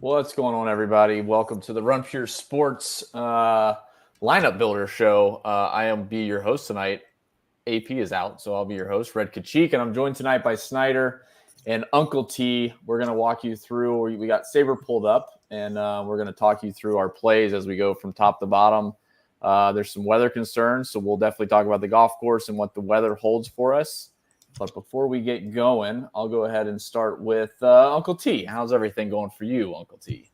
What's going on, everybody? Welcome to the Run Pure Sports lineup builder show. I am your host tonight. AP is out, so I'll be your host, Red Kachik, and I'm joined tonight by Snyder and Uncle T. We're going to walk you through. We got Saber pulled up, and we're going to talk you through our plays as we go from top to bottom. There's some weather concerns, so we'll definitely talk about the golf course and what the weather holds for us. But before we get going, I'll go ahead and start with Uncle T. How's everything going for you, Uncle T?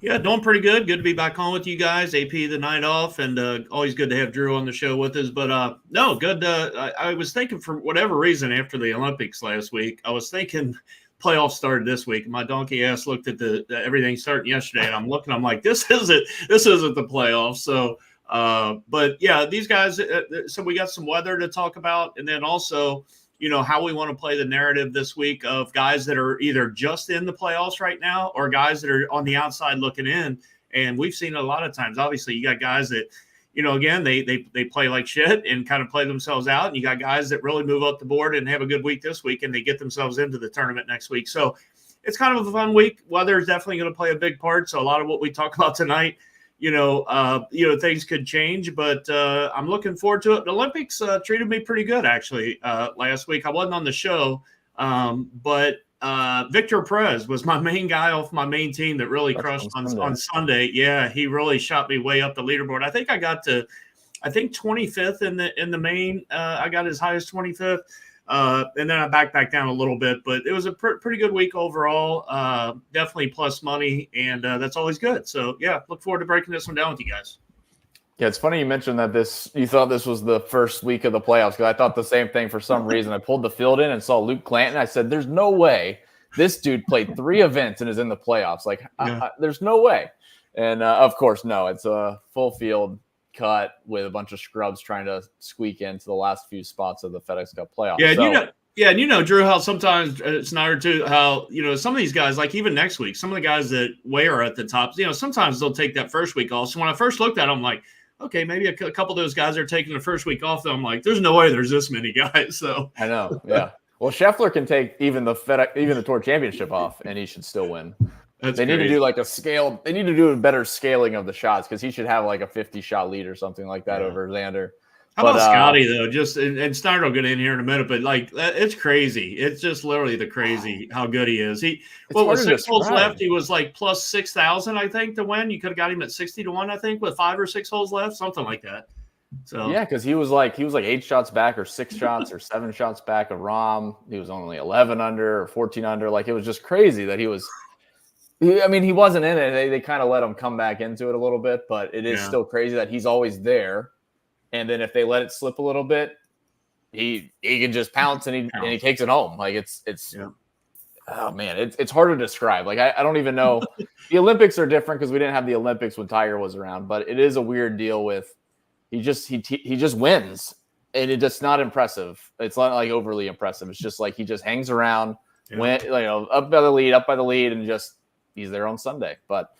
Yeah, doing pretty good. Good to be back on with you guys. AP the night off, and always good to have Drew on the show with us. But no, good. I was thinking for whatever reason after the Olympics last week, I was thinking playoffs started this week. My donkey ass looked at the everything starting yesterday, and I'm like, this isn't the playoffs. So, but yeah, these guys. So we got some weather to talk about, and then also, how we want to play the narrative this week of guys that are either just in the playoffs right now or guys that are on the outside looking in. And we've seen it a lot of times. Obviously, you got guys that, again, they play like shit and kind of play themselves out. And you got guys that really move up the board and have a good week this week and they get themselves into the tournament next week. So it's kind of a fun week. Weather is definitely going to play a big part. So a lot of what we talk about tonight, things could change, but I'm looking forward to it. The Olympics treated me pretty good, actually, last week. I wasn't on the show, but Victor Perez was my main guy off my main team that really crushed on Sunday. Yeah, he really shot me way up the leaderboard. I think I got to 25th in the main. I got as high as 25th. And then I back down a little bit, but it was a pretty good week overall. Definitely plus money, and that's always good. So yeah, look forward to breaking this one down with you guys. Yeah, it's funny you mentioned that you thought this was the first week of the playoffs, because I thought the same thing for some reason. I pulled the field in and saw Luke Clanton. I said, "There's no way this dude played 3 events and is in the playoffs. Like, yeah. There's no way." And of course, no, it's a full field cut with a bunch of scrubs trying to squeak into the last few spots of the FedEx Cup playoffs. Yeah, and Drew, how sometimes Snyder too, how some of these guys, like even next week, some of the guys that are at the top, sometimes they'll take that first week off. So when I first looked at them, I'm like, okay, maybe a couple of those guys are taking the first week off. Though I'm like, there's no way there's this many guys. So I know, yeah. Well, Scheffler can take even the Tour Championship off, and he should still win. They need to do like a scale. They need to do a better scaling of the shots, because he should have like a 50-shot lead or something like that over Xander. How about Scotty though? Just and Snyder will get in here in a minute, but like it's crazy. It's just literally the crazy how good he is. With 6 holes left, he was like plus 6,000, I think, to win. You could have got him at 60-1, I think, with 5 or 6 holes left, something like that. So yeah, because he was like 8 shots back, or 6 shots, or 7 shots back of Rahm. He was only 11 under or 14 under. Like, it was just crazy that he was. I mean, he wasn't in it. They kind of let him come back into it a little bit, but it is still crazy that he's always there. And then if they let it slip a little bit, he can just pounce and he takes it home. Like oh man, it's hard to describe. Like I don't even know. The Olympics are different because we didn't have the Olympics when Tiger was around, but it is a weird deal with he just wins, and it's just not impressive. It's not like overly impressive. It's just like he just hangs around, up by the lead, and just. He's there on Sunday, but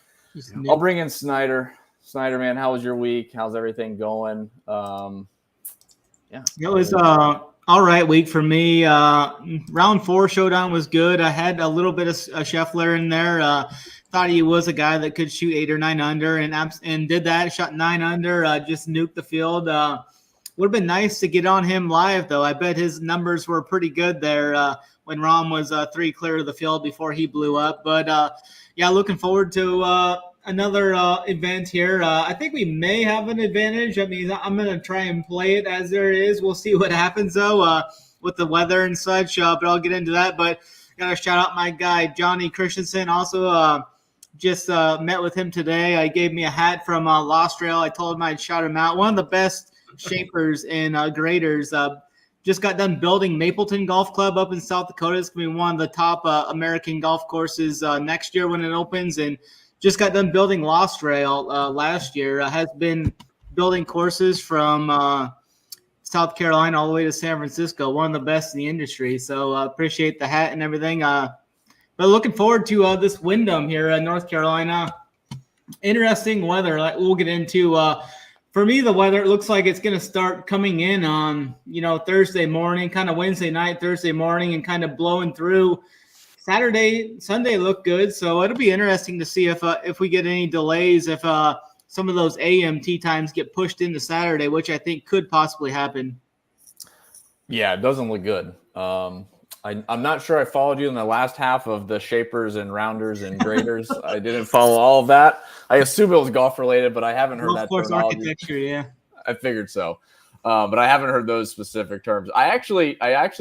I'll bring in Snyder. Snyder, man, how was your week? How's everything going? It was all right week for me. Round 4 showdown was good. I had a little bit of Scheffler in there. Thought he was a guy that could shoot 8 or 9 under, and did that. Shot 9 under. Just nuked the field. Would have been nice to get on him live, though. I bet his numbers were pretty good there when Rahm was 3 clear of the field before he blew up. But yeah, looking forward to another event here. I think we may have an advantage. I mean, I'm going to try and play it as there is. We'll see what happens, though, with the weather and such, but I'll get into that. But got to shout out my guy, Johnny Christensen. Also, just met with him today. I gave me a hat from Lost Trail. I told him I'd shout him out. One of the best shapers and graders. Just got done building Mapleton Golf Club up in South Dakota. It's going to be one of the top American golf courses next year when it opens. And just got done building Lost Trail last year. Has been building courses from South Carolina all the way to San Francisco. One of the best in the industry. So appreciate the hat and everything. But looking forward to this Wyndham here in North Carolina. Interesting weather. Like we'll get into. For me, the weather, it looks like it's going to start coming in on, Thursday morning, kind of Wednesday night, Thursday morning, and kind of blowing through Sunday looked good, so it'll be interesting to see if we get any delays, if some of those AMT times get pushed into Saturday, which I think could possibly happen. Yeah, it doesn't look good. I'm not sure I followed you in the last half of the shapers and rounders and graders. I didn't follow all of that. I assume it was golf related, but I haven't heard that terminology. Architecture, yeah. I figured so, but I haven't heard those specific terms. I actually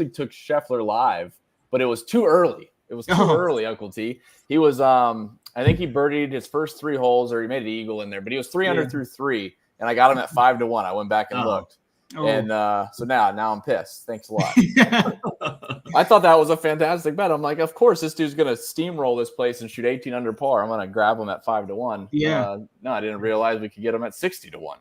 took Scheffler live, but it was too early. It was too early, Uncle T. He was, I think he birdied his first 3 holes, or he made an eagle in there, but he was 300 through 3, and I got him at 5-1. I went back and looked. And so now I'm pissed. Thanks a lot. I thought that was a fantastic bet. I'm like, of course, this dude's going to steamroll this place and shoot 18 under par. I'm going to grab him at 5-1. Yeah. No, I didn't realize we could get him at 60-1.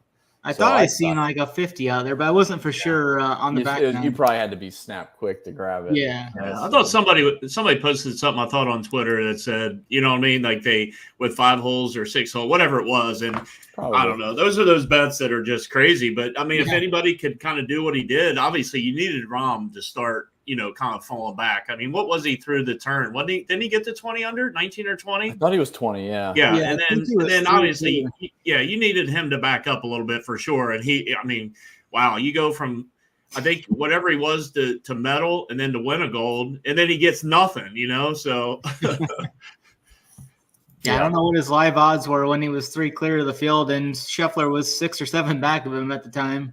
I thought I seen like a 50 out there, but I wasn't for sure on the back. You probably had to be snap quick to grab it. Yeah. I thought somebody posted something I thought on Twitter that said, you know what I mean? Like they, with 5 holes or 6 holes, whatever it was. And probably. I don't know. Those are those bets that are just crazy. But I mean, if anybody could kind of do what he did, obviously you needed Rahm to start, kind of falling back. I mean, what was he through the turn? Didn't he get to 20 under, 19 or 20? I thought he was 20, yeah. Yeah, and then obviously, you needed him to back up a little bit for sure. And wow, you go from, I think, whatever he was to medal and then to win a gold, and then he gets nothing, so. Yeah, I don't know what his live odds were when he was 3 clear of the field, and Scheffler was 6 or 7 back of him at the time.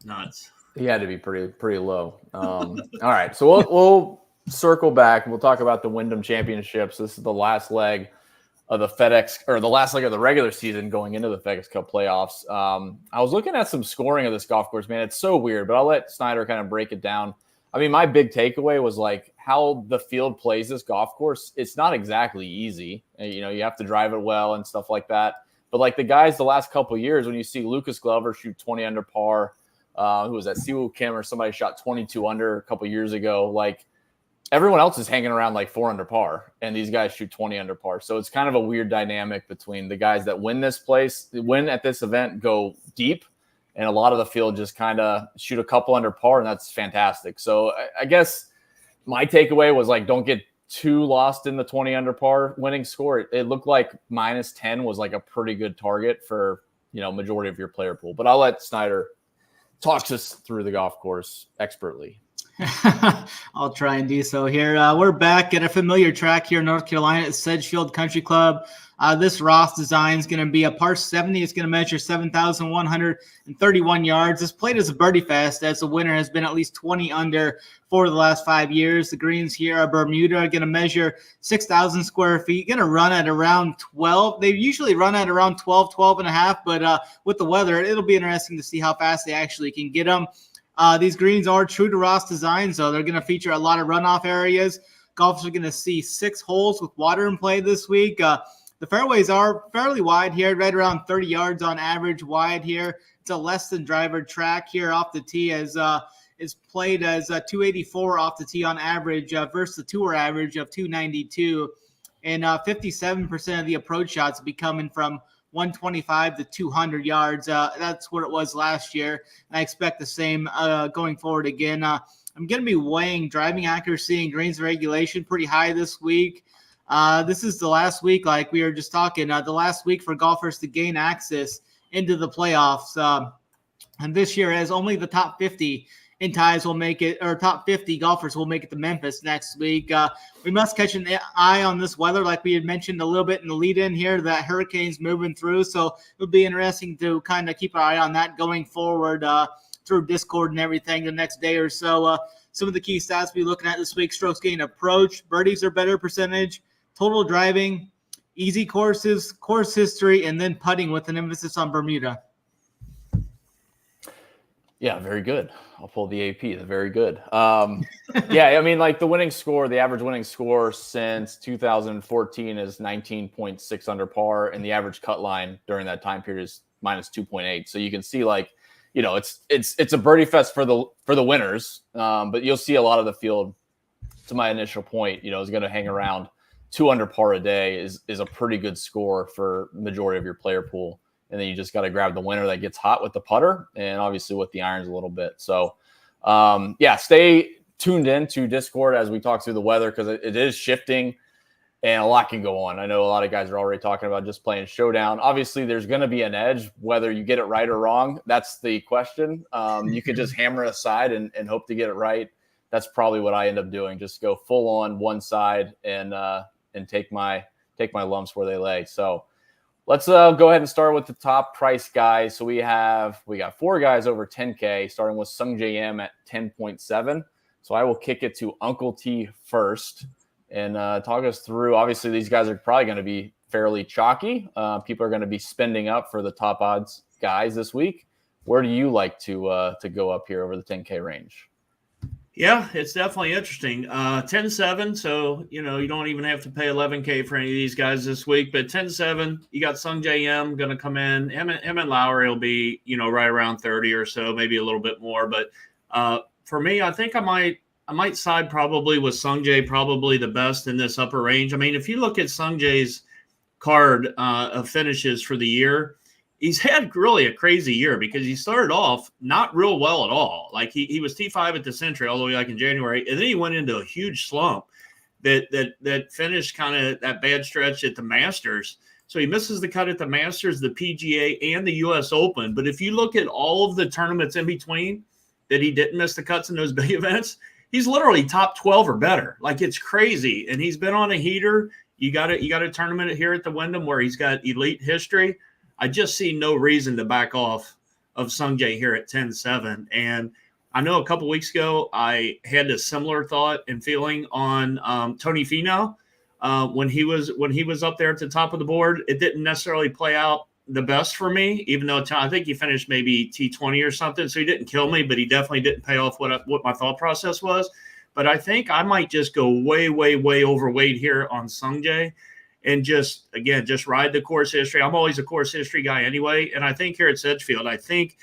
Nuts. He had to be pretty low. All right, so we'll circle back. We'll talk about the Wyndham Championships. This is the last leg of the FedEx, or the last leg of the regular season going into the FedEx Cup playoffs. I was looking at some scoring of this golf course, man. It's so weird, but I'll let Snyder kind of break it down. I mean, my big takeaway was like how the field plays this golf course. It's not exactly easy. You have to drive it well and stuff like that. But like the guys the last couple of years, when you see Lucas Glover shoot 20 under par, who was that, Siwoo Kim or somebody shot 22 under a couple years ago. Like everyone else is hanging around like 4 under par, and these guys shoot 20 under par. So it's kind of a weird dynamic between the guys that win at this event, go deep, and a lot of the field just kind of shoot a couple under par, and that's fantastic. So I guess my takeaway was like, don't get too lost in the 20 under par winning score. It looked like -10 was like a pretty good target for, majority of your player pool. But I'll let Snyder talks us through the golf course expertly. I'll try and do so here. We're back at a familiar track here in North Carolina at Sedgefield Country Club. This Ross design is going to be a par 70. It's going to measure 7,131 yards. This played as a birdie fest, as the winner has been at least 20 under for the last 5 years. The greens here are Bermuda, are going to measure 6,000 square feet, going to run at around 12. They usually run at around 12 and a half, but with the weather, it'll be interesting to see how fast they actually can get them. These greens are true to Ross design, so they're going to feature a lot of runoff areas. Golfers are going to see 6 holes with water in play this week. The fairways are fairly wide here, right around 30 yards on average wide here. It's a less than driver track here off the tee, as is played as 284 off the tee on average versus the tour average of 292. And 57% of the approach shots will be coming from 125 to 200 yards. That's what it was last year. And I expect the same going forward again. I'm going to be weighing driving accuracy and greens regulation pretty high this week. This is the last week, like we were just talking, the last week for golfers to gain access into the playoffs. And this year, as only the top 50 in ties will make it, or top 50 golfers will make it to Memphis next week. We must catch an eye on this weather, like we had mentioned a little bit in the lead-in here, that hurricane's moving through. So it'll be interesting to kind of keep an eye on that going forward through Discord and everything the next day or so. Some of the key stats we'll be looking at this week: strokes gained approach, birdies are better percentage, total driving, easy courses, course history, and then putting with an emphasis on Bermuda. Yeah, very good. I'll pull the AP. That's very good. Yeah, I mean, like the winning score, the average winning score since 2014 is 19.6 under par, and the average cut line during that time period is -2.8. So you can see, like, it's a birdie fest for the winners, but you'll see a lot of the field, to my initial point, is going to hang around 2 under par a day is a pretty good score for majority of your player pool. And then you just got to grab the winner that gets hot with the putter and obviously with the irons a little bit. So, stay tuned in to Discord as we talk through the weather, because it is shifting and a lot can go on. I know a lot of guys are already talking about just playing Showdown. Obviously, there's going to be an edge, whether you get it right or wrong. That's the question. You could just hammer it aside and hope to get it right. That's probably what I end up doing. Just go full on one side and take my lumps where they lay. So let's go ahead and start with the top price guys. So we got 4 guys over 10K, starting with Sung J M at 10.7. So I will kick it to Uncle T first and talk us through. Obviously, these guys are probably going to be fairly chalky. People are going to be spending up for the top odds guys this week. Where do you like to go up here over the 10K range? Yeah, it's definitely interesting. 10-7, so you don't even have to pay 11K for any of these guys this week. But 10-7, you got Sung J M going to come in. Him and Lowry will be right around 30 or so, maybe a little bit more. But for me, I think I might side probably with Sung J, probably the best in this upper range. I mean, if you look at Sung J's card of finishes for the year, he's had really a crazy year because he started off not real well at all. Like he was T5 at the Century all the way like in January, and then he went into a huge slump that finished kind of that bad stretch at the Masters. So he misses the cut at the Masters, the PGA, and the U.S. Open. But if you look at all of the tournaments in between that he didn't miss the cuts in those big events, he's literally top 12 or better. Like, it's crazy. And he's been on a heater. You got a tournament here at the Wyndham where he's got elite history. I just see no reason to back off of Sung J here at 10-7. And I know a couple weeks ago I had a similar thought and feeling on Tony Finau when he was up there at the top of the board. It didn't necessarily play out the best for me, even though I think he finished maybe T20 or something. So he didn't kill me, but he definitely didn't pay off what my thought process was. But I think I might just go way, way, way overweight here on Sung J and just ride the course history. I'm always a course history guy anyway. And I think here at Sedgefield, I think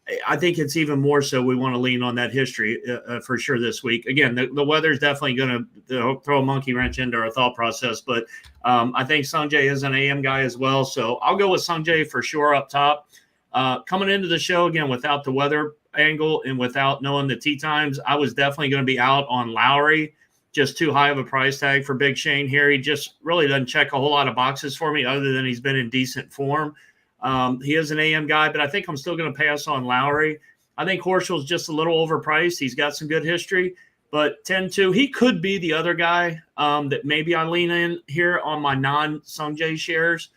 it's even more so we want to lean on that history for sure this week. Again, the weather is definitely going to throw a monkey wrench into our thought process, but I think Sung J is an AM guy as well. So I'll go with Sung J for sure up top. Coming into the show, again, without the weather angle and without knowing the tee times, I was definitely going to be out on Lowry. Just too high of a price tag for Big Shane here. He just really doesn't check a whole lot of boxes for me other than he's been in decent form. He is an AM guy, but I think I'm still going to pass on Lowry. I think Horschel's just a little overpriced. He's got some good history, but 10-2, he could be the other guy that maybe I lean in here on my non-Sung J shares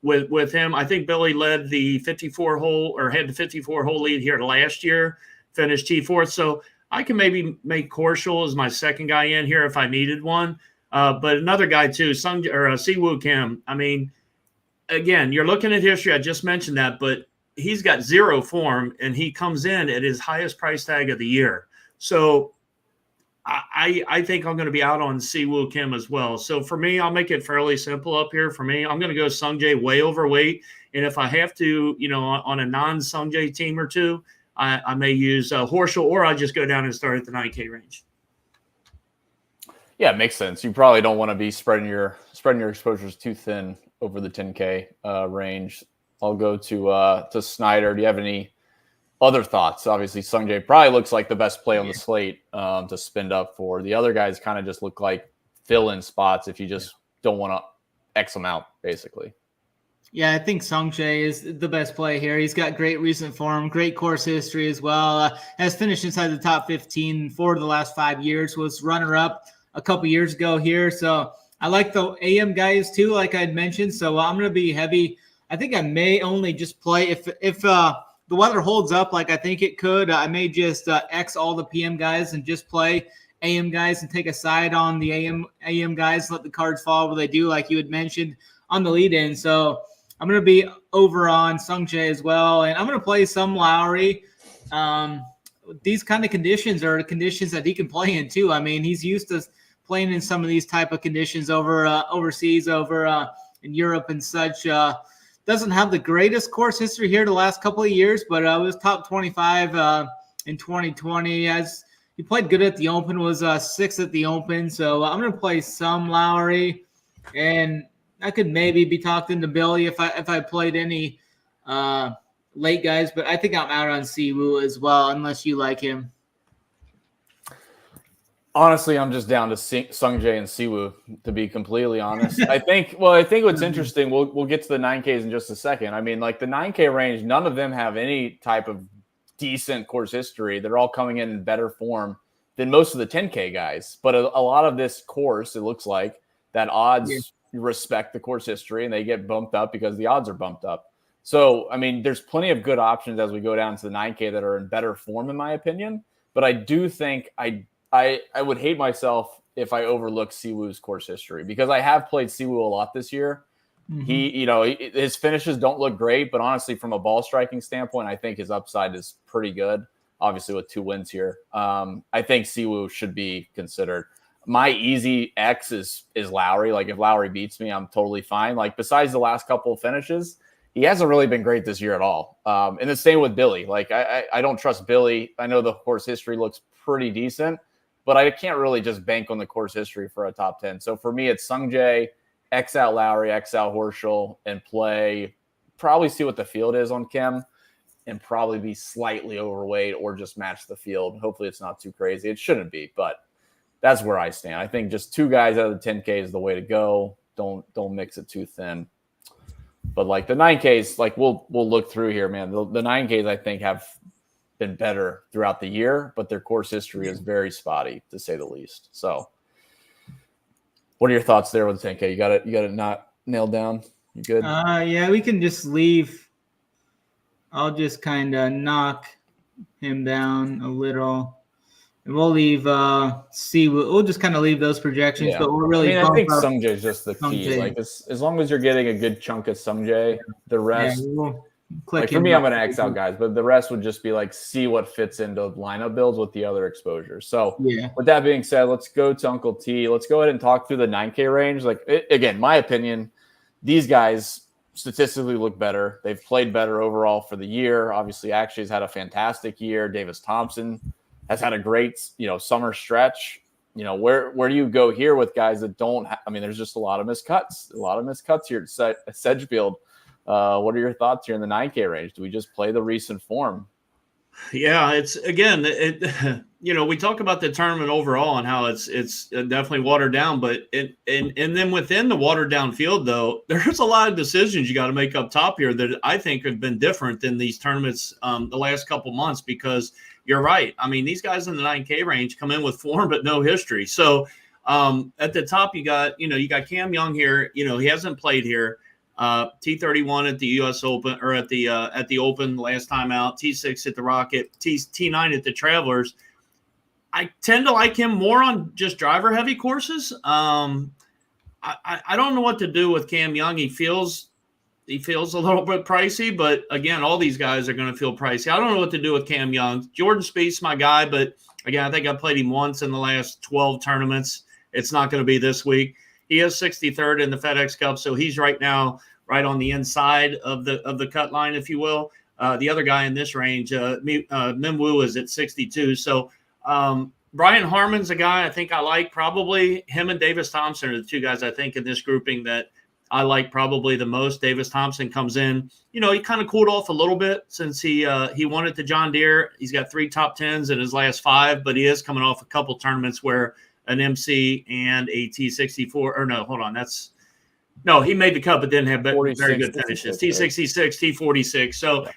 with him. I think Billy led the 54-hole or had the 54-hole lead here last year, finished T4th. So I can maybe make Horschel as my second guy in here if I needed one. But another guy too, Siwoo Kim. I mean, again, you're looking at history. I just mentioned that, but he's got zero form, and he comes in at his highest price tag of the year. So I think I'm going to be out on Siwoo Kim as well. So for me, I'll make it fairly simple up here. For me, I'm going to go Sung J way overweight. And if I have to, on a non-Sung J team or two, I may use Horschel, or I'll just go down and start at the 9K range. Yeah, it makes sense. You probably don't want to be spreading your exposures too thin over the 10K range. I'll go to Snyder. Do you have any other thoughts? Obviously, Sung J probably looks like the best play on the slate to spend up for. The other guys kind of just look like fill-in spots if you just don't want to X them out, basically. Yeah, I think Sung J is the best play here. He's got great recent form, great course history as well. Has finished inside the top 15 for the last 5 years, was runner-up a couple years ago here. So I like the AM guys too, like I'd mentioned. So I'm going to be heavy. I think I may only just play if the weather holds up like I think it could. I may just X all the PM guys and just play AM guys and take a side on the AM guys, let the cards fall where they do, like you had mentioned on the lead-in. So I'm going to be over on Sung J as well, and I'm going to play some Lowry. These kind of conditions are conditions that he can play in too. I mean, he's used to playing in some of these type of conditions overseas, in Europe and such. Doesn't have the greatest course history here the last couple of years, but was top 25 in 2020. As he played good at the Open, was 6th at the Open. So I'm going to play some Lowry, and I could maybe be talked into Billy if I played any late guys, but I think I'm out on Siwoo as well, unless you like him. Honestly, I'm just down to Sungjae and Siwoo, to be completely honest. I think what's interesting, we'll get to the 9Ks in just a second. I mean, like the 9K range, none of them have any type of decent course history. They're all coming in better form than most of the 10K guys. But a lot of this course, it looks like that odds respect the course history and they get bumped up because the odds are bumped up. So, I mean, there's plenty of good options as we go down to the 9K that are in better form, in my opinion. But I do think I would hate myself if I overlook Siwoo's course history, because I have played Siwoo a lot this year. Mm-hmm. His finishes don't look great, but honestly, from a ball striking standpoint, I think his upside is pretty good. Obviously, with 2 wins here, I think Siwoo should be considered. My easy X is Lowry. Like if Lowry beats me, I'm totally fine. Like besides the last couple of finishes, he hasn't really been great this year at all. And the same with Billy. Like I don't trust Billy. I know the course history looks pretty decent, but I can't really just bank on the course history for a top 10. So for me, it's Sungjae, X out Lowry, X out Horschel, and probably see what the field is on Kim, and probably be slightly overweight or just match the field. Hopefully it's not too crazy. It shouldn't be, but that's where I stand. I think just 2 guys out of the 10K is the way to go. Don't mix it too thin. But like the 9Ks, like we'll look through here, man. The 9Ks I think have been better throughout the year, but their course history is very spotty, to say the least. So what are your thoughts there with the 10K? You got it not nailed down? You good? Yeah, we can just leave. I'll just kind of knock him down a little. And we'll leave we'll just kind of leave those projections, but we'll really I think Sungjae is just the key. Like as long as you're getting a good chunk of Sungjae, the rest like for me, I'm going to X out guys, but the rest would just be like see what fits into lineup builds with the other exposures. So with that being said, let's go to Uncle T. Let's go ahead and talk through the 9K range. Like again, my opinion, these guys statistically look better. They've played better overall for the year. Obviously, Akshay's had a fantastic year. Davis Thompson has had a great, summer stretch. Where do you go here with guys that don't there's just a lot of miscuts here at Sedgefield. What are your thoughts here in the 9K range? Do we just play the recent form? Yeah, it's again, we talk about the tournament overall and how it's definitely watered down, but and then within the watered down field, though, there's a lot of decisions you got to make up top here that I think have been different than these tournaments the last couple months, because you're right. I mean, these guys in the 9K range come in with form but no history. So at the top, you got Cam Young here. He hasn't played here. T31 at the U.S. Open, or at the Open last time out. T6 at the Rocket. T9 at the Travelers. I tend to like him more on just driver heavy courses. I don't know what to do with Cam Young. He feels a little bit pricey, but again, all these guys are going to feel pricey. I don't know what to do with Cam Young. Jordan Spieth's my guy, but again, I think I played him once in the last 12 tournaments. It's not going to be this week. He is 63rd in the FedEx Cup, so he's right now right on the inside of the cut line, if you will. The other guy in this range, Min Woo, is at 62. So Brian Harman's a guy I think I like. Probably him and Davis Thompson are the 2 guys I think in this grouping that I like probably the most. Davis Thompson comes in. He kind of cooled off a little bit since he won at the John Deere. He's got 3 top 10s in his last 5, but he is coming off a couple tournaments where an MC and a T64 – or no, hold on, he made the cut but didn't have very good finishes. T66, T46. So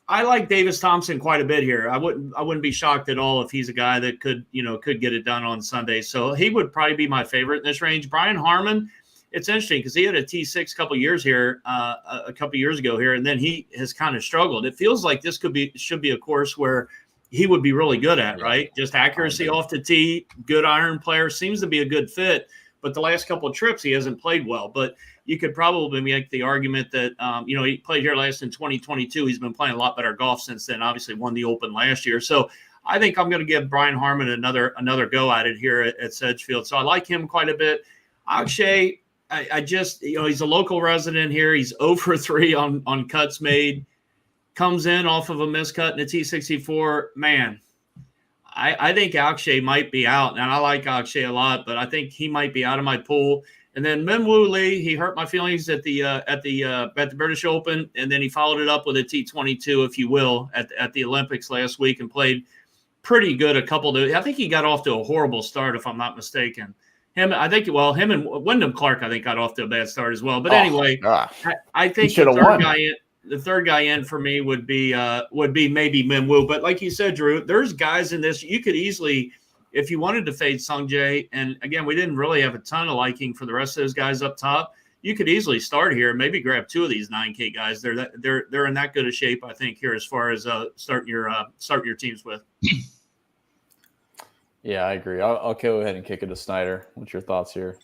I like Davis Thompson quite a bit here. I wouldn't be shocked at all if he's a guy that could get it done on Sunday. So he would probably be my favorite in this range. Brian Harman, it's interesting because he had a T6 a couple years ago here, and then he has kind of struggled. It feels like this should be a course where he would be really good at, right? Just accuracy off the tee, good iron player, seems to be a good fit. But the last couple of trips, he hasn't played well. But you could probably make the argument that, he played here last in 2022. He's been playing a lot better golf since then, obviously won the Open last year. So I think I'm going to give Brian Harman another go at it here at Sedgefield. So I like him quite a bit. Akshay, I just, he's a local resident here. He's 0 for 3 on cuts made. Comes in off of a miscut in a T64. Man, I think Akshay might be out, and I like Akshay a lot, but I think he might be out of my pool. And then Min Woo Lee, he hurt my feelings at the British Open, and then he followed it up with a T22, if you will, at the Olympics last week, and played pretty good I think he got off to a horrible start, if I'm not mistaken. Him and Wyndham Clark, I think, got off to a bad start as well. But anyway, I think the third guy in for me would be maybe Minwoo. But like you said, Drew, there's guys in this you could easily, if you wanted to fade Sung Jae, and again, we didn't really have a ton of liking for the rest of those guys up top. You could easily start here and maybe grab two of these 9K guys. They're in that good a shape, I think, here as far as starting your teams with. Yeah, I agree. I'll go ahead and kick it to Snyder. What's your thoughts here?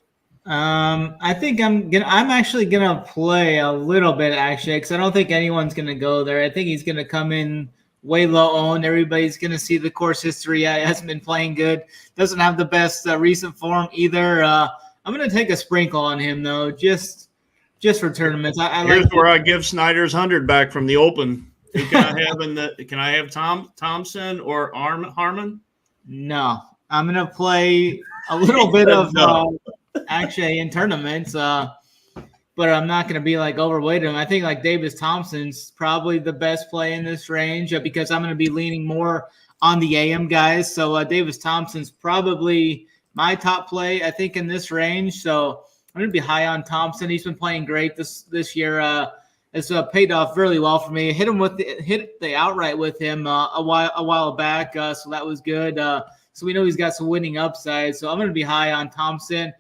I think I'm actually gonna play a little bit actually, because I don't think anyone's gonna go there. I think he's gonna come in way low owned. Everybody's gonna see the course history. He hasn't been playing good. Doesn't have the best recent form either. I'm gonna take a sprinkle on him though, just for tournaments. Here's where I give Snyder's 100 back from the Open. Who can I have Thompson or Harmon? No, I'm gonna play a little bit of actually in tournaments, but I'm not gonna be like overweighted him. I think like Davis Thompson's probably the best play in this range because I'm gonna be leaning more on the AM guys. So Davis Thompson's probably my top play, I think, in this range. So I'm gonna be high on Thompson. He's been playing great this year. It's paid off really well for me. Hit the outright with him a while back, so that was good. So we know he's got some winning upside. So I'm going to be high on Thompson.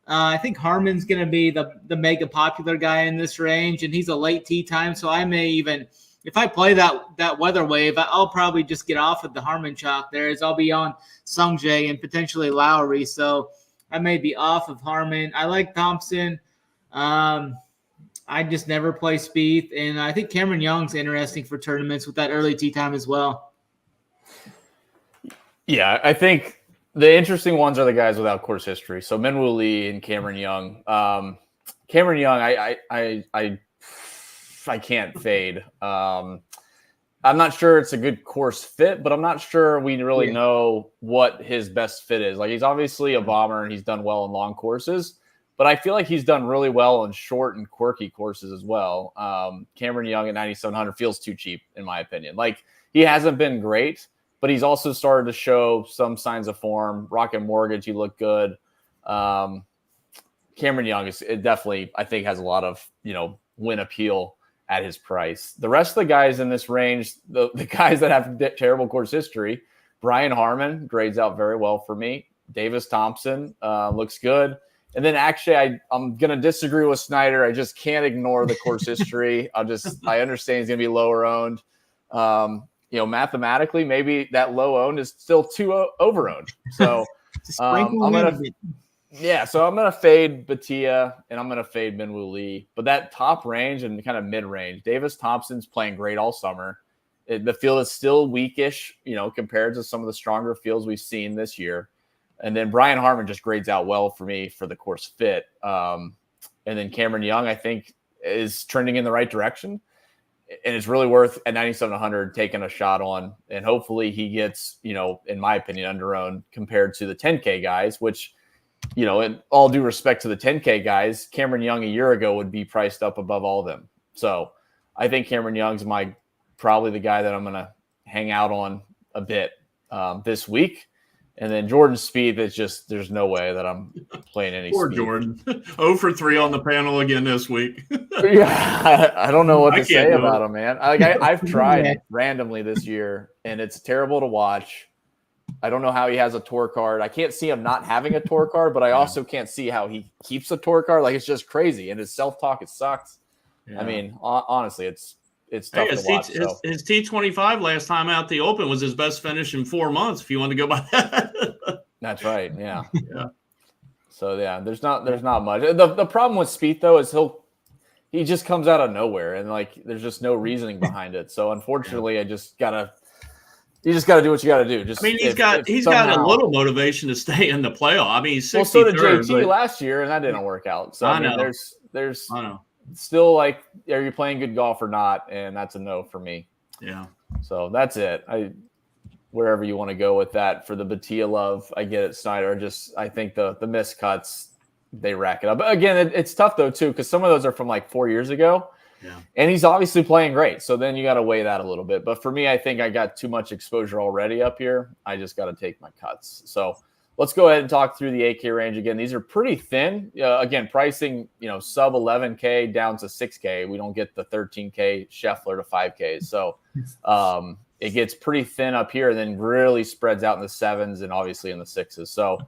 I think Harmon's going to be the mega popular guy in this range, and he's a late tee time. So I may even, if I play that weather wave, I'll probably just get off of the Harmon chalk there, as I'll be on Sung Jae and potentially Lowry. So I may be off of Harmon. I like Thompson. I just never play Spieth, and I think Cameron Young's interesting for tournaments with that early tee time as well. Yeah, I think the interesting ones are the guys without course history. So Minwoo Lee and Cameron Young. Cameron Young, I can't fade. I'm not sure it's a good course fit, but I'm not sure we really know what his best fit is. Like, he's obviously a bomber and he's done well in long courses, but I feel like he's done really well in short and quirky courses as well. Cameron Young at 9,700 feels too cheap, in my opinion. Like, he hasn't been great, but he's also started to show some signs of form. Rocket Mortgage, he looked good. Cameron Young it definitely, I think, has a lot of, win appeal at his price. The rest of the guys in this range, the guys that have terrible course history, Brian Harmon grades out very well for me. Davis Thompson looks good. And then actually, I'm going to disagree with Snyder. I just can't ignore the course history. I understand he's going to be lower owned. Mathematically, maybe that low owned is still too over owned. So I'm going to fade Batia and I'm going to fade Minwoo Lee. But that top range and kind of mid range, Davis Thompson's playing great all summer. The field is still weakish, compared to some of the stronger fields we've seen this year. And then Brian Harmon just grades out well for me for the course fit. And then Cameron Young, I think, is trending in the right direction. And it's really worth at 9,700 taking a shot on. And hopefully he gets, in my opinion, under-owned compared to the 10K guys, which, in all due respect to the 10K guys, Cameron Young a year ago would be priced up above all of them. So I think Cameron Young's probably the guy that I'm going to hang out on a bit this week. And then Jordan Spieth is just, there's no way that I'm playing any Poor Spieth. Jordan. 0 for 3 on the panel again this week. Yeah, I don't know what to say about him, man. I've tried randomly this year, and it's terrible to watch. I don't know how he has a tour card. I can't see him not having a tour card, but I also can't see how he keeps a tour card. Like, it's just crazy. And his self-talk, it sucks. Yeah. I mean, honestly, it's tough to watch. His T25 last time out the Open was his best finish in 4 months, if you want to go by that. That's right. Yeah. Yeah. So yeah, there's not much. The problem with Spieth though is he just comes out of nowhere and there's just no reasoning behind it. So unfortunately, you just gotta do what you gotta do. He's got a little motivation to stay in the playoff. I mean, he's 63rd. So did JT last year, and that didn't work out. So I know there's still are you playing good golf or not? And that's a no for me. Yeah. So that's it. Wherever you want to go with that for the Batia love, I get it, Snyder. I think the miscuts, they rack it up. But again, it's tough though too, because some of those are from 4 years ago. Yeah. And he's obviously playing great. So then you got to weigh that a little bit. But for me, I think I got too much exposure already up here. I just got to take my cuts. So let's go ahead and talk through the 8K range again. These are pretty thin. Again, pricing, sub 11K down to 6K. We don't get the 13K Scheffler to 5K. So it gets pretty thin up here and then really spreads out in the 7s and obviously in the 6s. So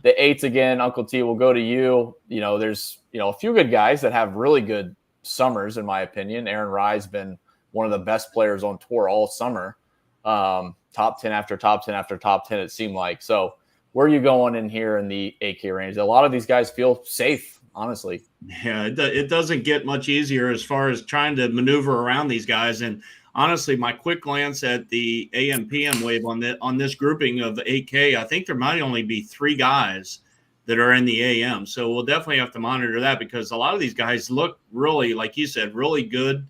the 8s again, Uncle T, will go to you. There's a few good guys that have really good summers, in my opinion. Aaron Rye's been one of the best players on tour all summer. Top 10 after top 10 after top 10, it seemed like. So where are you going in here in the 8K range? A lot of these guys feel safe, honestly. Yeah, it doesn't get much easier as far as trying to maneuver around these guys. And honestly, my quick glance at the AM PM wave on this grouping of 8K, I think there might only be 3 guys that are in the AM. So we'll definitely have to monitor that because a lot of these guys look really, like you said, really good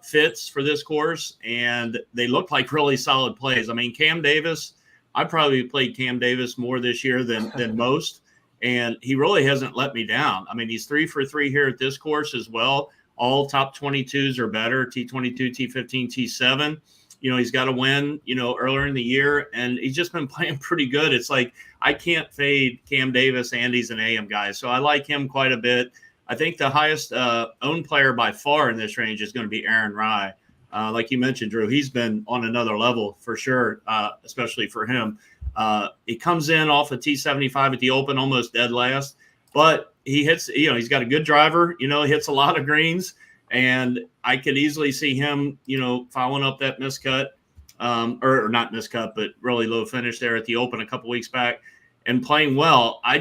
fits for this course. And they look like really solid plays. I mean, Cam Davis, I probably played Cam Davis more this year than most. And he really hasn't let me down. I mean, he's 3 for 3 here at this course as well. All top 22s or better, T22, T15, T7. He's got a win, earlier in the year, and he's just been playing pretty good. It's like I can't fade Cam Davis, and he's an AM guy. So I like him quite a bit. I think the highest owned player by far in this range is going to be Aaron Rye. Like you mentioned, Drew, he's been on another level for sure, especially for him. He comes in off a T75 at the Open, almost dead last, but he hits, he's got a good driver, he hits a lot of greens, and I could easily see him, following up that miscut, or not miscut, but really low finish there at the Open a couple weeks back and playing well. I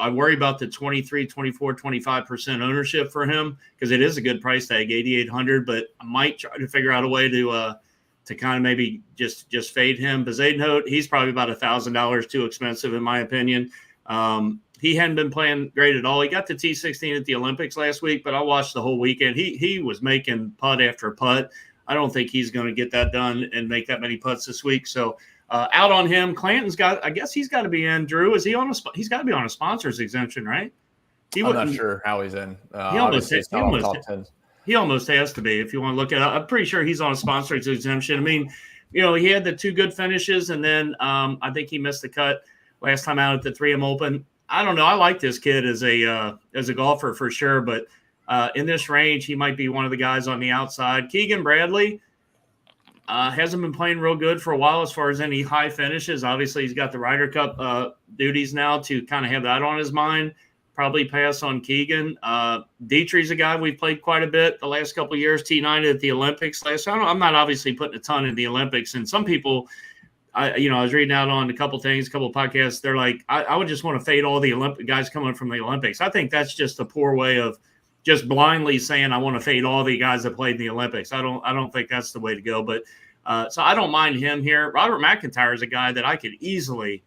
worry about the 23, 24, 25% ownership for him because it is a good price tag, 8,800, but I might try to figure out a way to kind of maybe just fade him. Bezuidenhout, he's probably about $1,000 too expensive in my opinion. He hadn't been playing great at all. He got to T16 at the Olympics last week, but I watched the whole weekend. He was making putt after putt. I don't think he's going to get that done and make that many putts this week. So out on him. Clanton's I guess he's got to be in. Drew, is he on he's got to be on a sponsor's exemption, right? I'm not sure how he's in. He almost has to be if you want to look at it. I'm pretty sure he's on a sponsor's exemption. I mean, he had the 2 good finishes, and then I think he missed the cut last time out at the 3M Open. I don't know. I like this kid as a golfer for sure, but in this range, he might be one of the guys on the outside. Keegan Bradley hasn't been playing real good for a while as far as any high finishes. Obviously, he's got the Ryder Cup duties now to kind of have that on his mind. Probably pass on Keegan. Dietrich's a guy we've played quite a bit the last couple of years. T9 at the Olympics last time. I'm not obviously putting a ton in the Olympics, and some people – I was reading out on a couple of podcasts. They're like, I would just want to fade all the Olympic guys coming from the Olympics. I think that's just a poor way of just blindly saying I want to fade all the guys that played in the Olympics. I don't think that's the way to go. But so I don't mind him here. Robert McIntyre is a guy that I could easily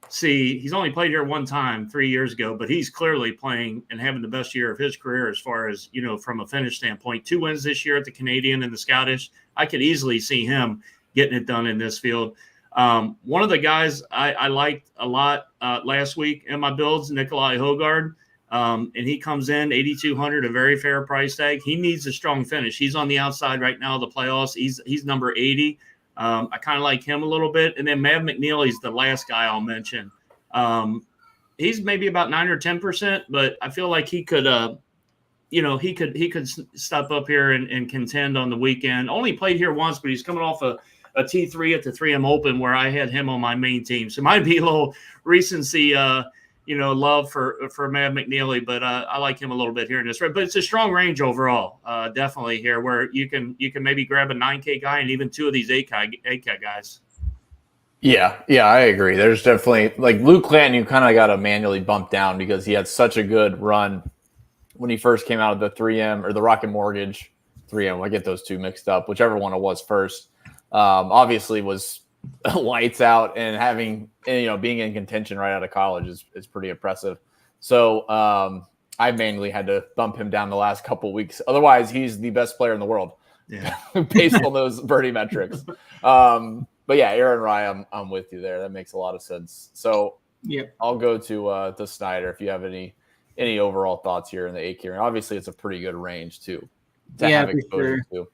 see. He's only played here one time 3 years ago, but he's clearly playing and having the best year of his career as far as, from a finish standpoint. 2 wins this year at the Canadian and the Scottish. I could easily see him getting it done in this field. One of the guys I liked a lot last week in my builds, Nikolai Hogard, and he comes in 8,200, a very fair price tag. He needs a strong finish. He's on the outside right now of the playoffs. He's number 80. I kind of like him a little bit. And then Mav McNeely's the last guy I'll mention. He's maybe about 9 or 10%, but I feel like he could he could step up here and contend on the weekend. Only played here once, but he's coming off a T3 at the 3M Open where I had him on my main team. So it might be a little recency, love for Matt McNeely, but I like him a little bit here in this. But it's a strong range overall, definitely here where you can maybe grab a 9K guy and even 2 of these 8K guys. Yeah, I agree. There's definitely like Luke Clanton, you kind of got to manually bump down because he had such a good run when he first came out of the 3M or the Rocket Mortgage 3M. I get those two mixed up, whichever one it was first. Obviously was lights out and having, being in contention right out of college is pretty impressive. So I manually had to bump him down the last couple weeks. Otherwise, he's the best player in the world, based on those birdie metrics. But yeah, Aaron Rye, I'm with you there. That makes a lot of sense. So I'll go to Snyder if you have any overall thoughts here in the 8K range. Obviously, it's a pretty good range too. have exposure to.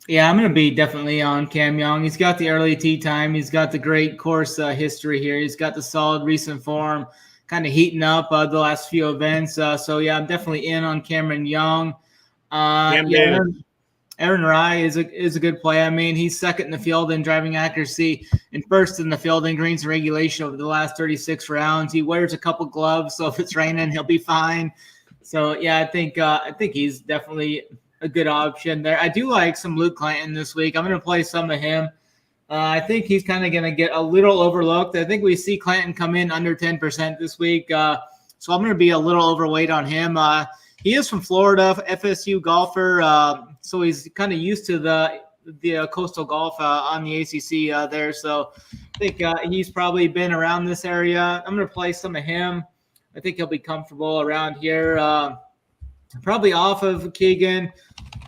Yeah, I'm going to be definitely on Cam Young. He's got the early tee time. He's got the great course history here. He's got the solid recent form, kind of heating up the last few events. So, yeah, I'm definitely in on Cameron Young. Aaron Rai is a good play. I mean, he's second in the field in driving accuracy and first in the field in greens and regulation over the last 36 rounds. He wears a couple gloves, so if it's raining, he'll be fine. So, yeah, I think he's definitely a good option there. I do like some Luke Clanton this week. I'm going to play some of him. I think he's kind of going to get a little overlooked. I think we see Clanton come in under 10% this week. So I'm going to be a little overweight on him. He is from Florida, FSU golfer. So he's kind of used to the coastal golf on the ACC there. So I think he's probably been around this area. I'm going to play some of him. I think he'll be comfortable around here. Probably off of Keegan.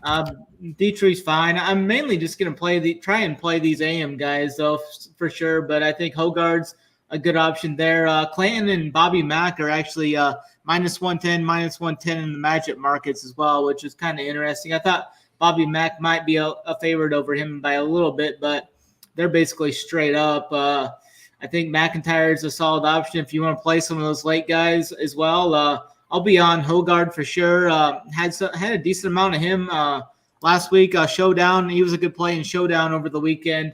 Dietrich's fine. I'm mainly just going to try and play these AM guys, though, for sure. But I think Hogard's a good option there. Clanton and Bobby Mack are actually minus 110, minus 110 in the Magic markets as well, which is kind of interesting. I thought Bobby Mack might be a favorite over him by a little bit, but they're basically straight up. I think McIntyre is a solid option if you want to play some of those late guys as well. I'll be on Hogard for sure. Had a decent amount of him last week. Showdown, he was a good play in Showdown over the weekend.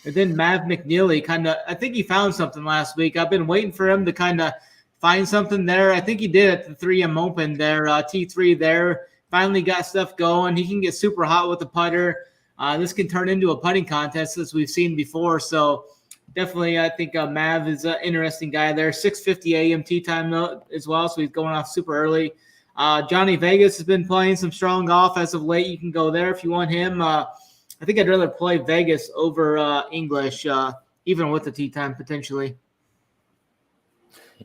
And then Mav McNeely I think he found something last week. I've been waiting for him to kind of find something there. I think he did at the 3M Open there, T3 there. Finally got stuff going. He can get super hot with the putter. This can turn into a putting contest as we've seen before. So definitely, I think Mav is an interesting guy there. 6:50 a.m. tee time though, as well, so he's going off super early. Johnny Vegas has been playing some strong golf as of late. You can go there if you want him. I think I'd rather play Vegas over English, even with the tee time potentially.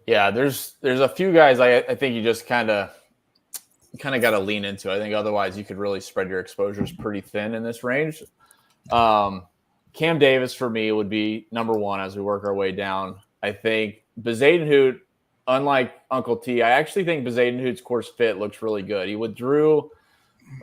Yeah, there's a few guys I think you just kind of got to lean into. I think otherwise you could really spread your exposures pretty thin in this range. Cam Davis for me would be number one as we work our way down. I think Bezadenhout, unlike Uncle T, I actually think Bezadenhout's course fit looks really good. He withdrew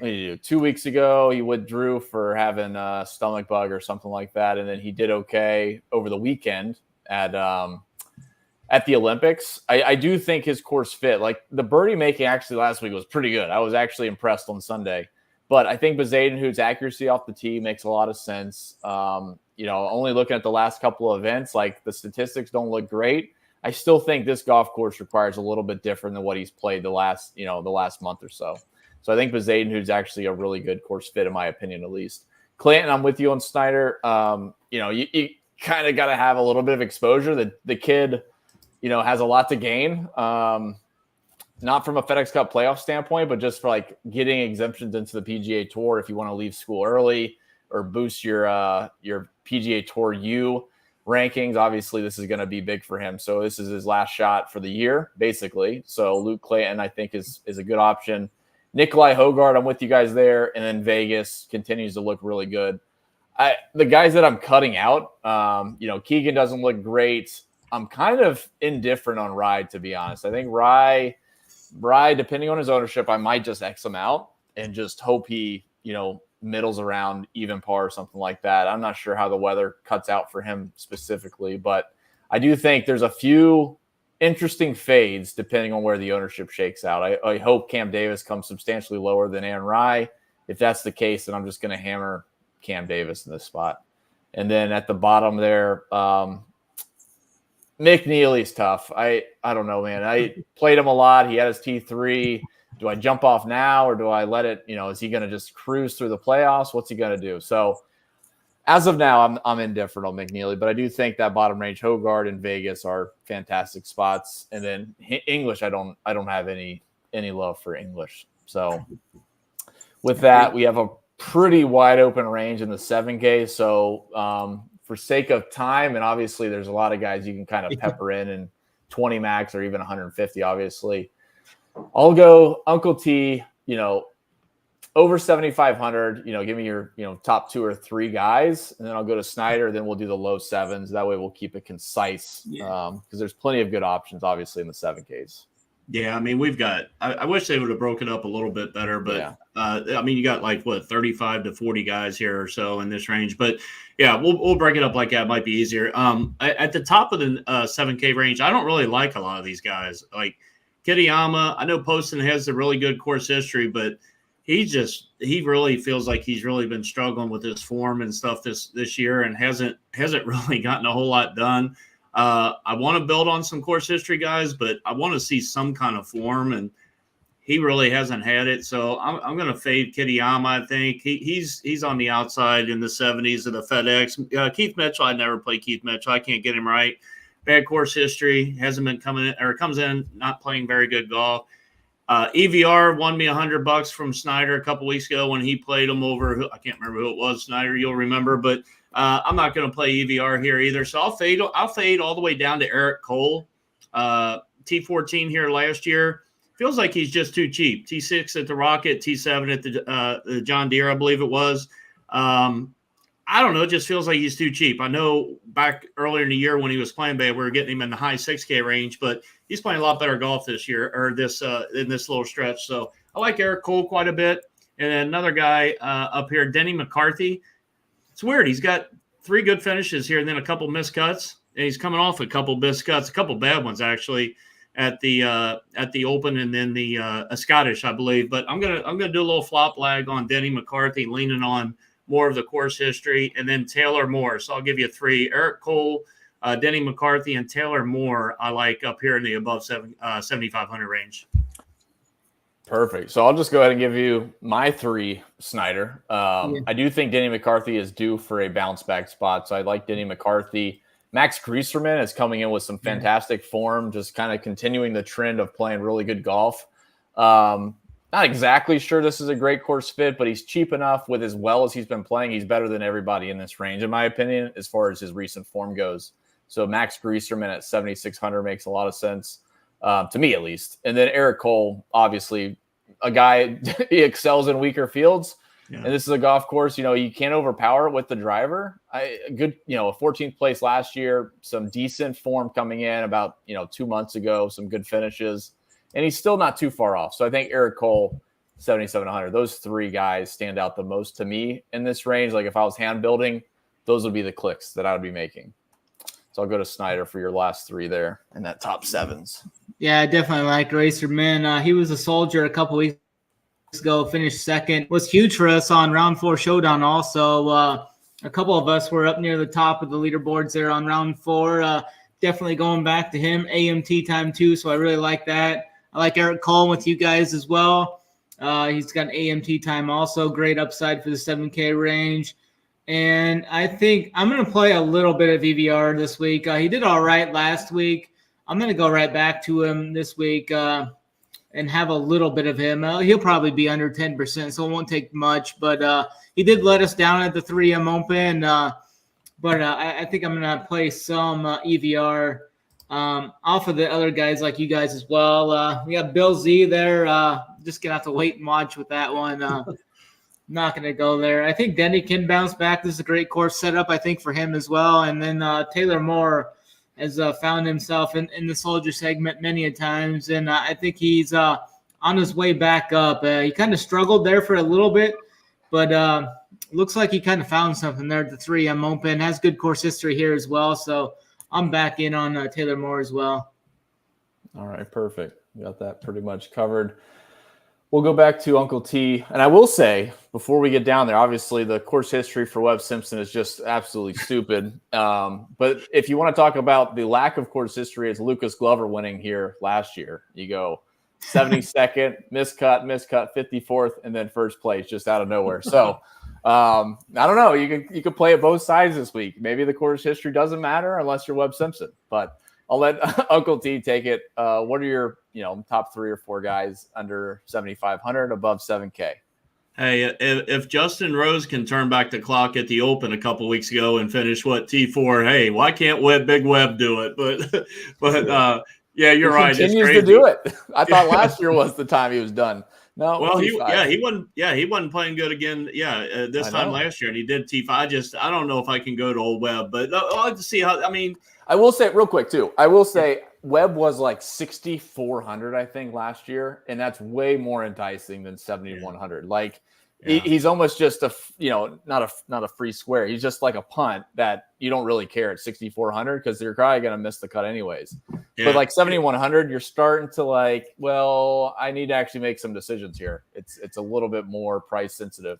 2 weeks ago. He withdrew for having a stomach bug or something like that, and then he did okay over the weekend at the Olympics. I do think his course fit. Like the birdie making actually last week was pretty good. I was actually impressed on Sunday. But I think Bezadenhout's accuracy off the tee makes a lot of sense. Only looking at the last couple of events, like the statistics don't look great. I still think this golf course requires a little bit different than what he's played the last month or so. So I think Bezadenhout's actually a really good course fit, in my opinion, at least. Clanton, I'm with you on Snyder. You kind of got to have a little bit of exposure. The kid, has a lot to gain. Not from a FedEx Cup playoff standpoint, but just for like getting exemptions into the PGA Tour if you want to leave school early or boost your PGA Tour U rankings. Obviously, this is going to be big for him. So this is his last shot for the year, basically. So Luke Clanton, I think, is a good option. Nikolai Hogard, I'm with you guys there. And then Vegas continues to look really good. The guys that I'm cutting out, Keegan doesn't look great. I'm kind of indifferent on Rye, to be honest. I think Rye, depending on his ownership, I might just X him out and just hope he, middles around even par or something like that. I'm not sure how the weather cuts out for him specifically, but I do think there's a few interesting fades depending on where the ownership shakes out. I hope Cam Davis comes substantially lower than Aaron Rye. If that's the case, then I'm just going to hammer Cam Davis in this spot. And then at the bottom there, McNeely's tough. I don't know, man. I played him a lot. He had his T3. Do I jump off now or do I let it, is he going to just cruise through the playoffs? What's he going to do? So as of now, I'm indifferent on McNeely, but I do think that bottom range Hogard and Vegas are fantastic spots. And then English, I don't have any love for English. So with that, we have a pretty wide open range in the 7K. So for sake of time, and obviously there's a lot of guys you can kind of pepper in and 20 max or even 150, obviously. I'll go Uncle T, over 7,500, give me your, top 2 or 3 guys, and then I'll go to Snyder. Then we'll do the low sevens. That way we'll keep it concise because there's plenty of good options, obviously, in the 7Ks. Yeah, I mean, we've got – I wish they would have broken up a little bit better, but, I mean, you got like, 35 to 40 guys here or so in this range. But, yeah, we'll break it up like that. It might be easier. At the top of the 7K range, I don't really like a lot of these guys. Like Kitayama, I know Poston has a really good course history, but he really feels like he's really been struggling with his form and stuff this year and hasn't really gotten a whole lot done. I want to build on some course history guys, but I want to see some kind of form, and he really hasn't had it. So I'm going to fade Kitayama. I think he's on the outside in the 70s of the FedEx. Keith Mitchell, I never play Keith Mitchell. I can't get him right. Bad course history, hasn't been coming in, or comes in not playing very good golf. EVR won me $100 from Snyder a couple weeks ago when he played him over. I can't remember who it was. Snyder, you'll remember, but I'm not going to play EVR here either. So I'll fade all the way down to Eric Cole. T14 here last year. Feels like he's just too cheap. T6 at the Rocket, T7 at the John Deere, I believe it was. I don't know. It just feels like he's too cheap. I know back earlier in the year when he was playing bad, we were getting him in the high 6K range, but he's playing a lot better golf this year or in this little stretch. So I like Eric Cole quite a bit. And then another guy up here, Denny McCarthy. It's weird. He's got 3 good finishes here and then a couple missed cuts. And he's coming off a couple missed cuts, a couple bad ones actually at the Open and then the Scottish, I believe. But I'm gonna do a little flop lag on Denny McCarthy, leaning on more of the course history, and then Taylor Moore. So I'll give you 3: Eric Cole, Denny McCarthy, and Taylor Moore. I like up here in the above 7,500 range. Perfect. So I'll just go ahead and give you my 3, Snyder. I do think Denny McCarthy is due for a bounce back spot. So I like Denny McCarthy. Max Grieserman is coming in with some fantastic form, just kind of continuing the trend of playing really good golf. Not exactly sure this is a great course fit, but he's cheap enough with as well as he's been playing. He's better than everybody in this range, in my opinion, as far as his recent form goes. So Max Grieserman at 7,600 makes a lot of sense, to me at least. And then Eric Cole, obviously, a guy, he excels in weaker fields. Yeah. And this is a golf course, you can't overpower it with the driver. A 14th place last year, some decent form coming in about, 2 months ago, some good finishes. And he's still not too far off. So I think Eric Cole, 7,700. Those 3 guys stand out the most to me in this range. Like if I was hand building, those would be the clicks that I would be making. So I'll go to Snyder for your last 3 there in that top 7s. Yeah, I definitely like Racerman. He was a soldier a couple weeks ago, finished second. Was huge for us on round 4 showdown also. A couple of us were up near the top of the leaderboards there on round 4. Definitely going back to him. AMT time too, so I really like that. I like Eric Cole with you guys as well. He's got an AMT time also. Great upside for the 7K range. And I think I'm going to play a little bit of EVR this week. He did all right last week. I'm going to go right back to him this week and have a little bit of him. He'll probably be under 10%, so it won't take much. But he did let us down at the 3M Open. But I think I'm going to play some EVR off of the other guys like you guys as well. We got Bill Z there. Just going to have to wait and watch with that one. Not going to go there. I think Denny can bounce back. This is a great course setup, I think, for him as well. And then Taylor Moore has found himself in the soldier segment many a times. And I think he's on his way back up. He kind of struggled there for a little bit, but looks like he kind of found something there at the 3M Open. Has good course history here as well. So I'm back in on Taylor Moore as well. All right, perfect. We got that pretty much covered. We'll go back to Uncle T. And I will say, before we get down there, obviously the course history for Webb Simpson is just absolutely stupid. But if you want to talk about the lack of course history, it's Lucas Glover winning here last year. You go 72nd, miscut, 54th, and then first place just out of nowhere. So I don't know. You can play it both sides this week. Maybe the course history doesn't matter unless you're Webb Simpson. But I'll let Uncle T take it. What are your top 3 or 4 guys under 7,500, above 7K? Hey, if Justin Rose can turn back the clock at the Open a couple weeks ago and finish T4, hey, why can't Big Webb do it? But yeah, you're right. Continues to do it. I thought last year was the time he was done. No, well, he wasn't playing good again. Yeah, this time last year, and he did T5. I don't know if I can go to old Webb, but I'll like to see how. I mean, I will say real quick too. I will say Webb was like 6,400, I think, last year, and that's way more enticing than 7,100. Like he's almost just not a free square. He's just like a punt that you don't really care at 6,400 because you're probably going to miss the cut anyways. Yeah. But like 7,100, you're starting to like, well, I need to actually make some decisions here. It's a little bit more price sensitive.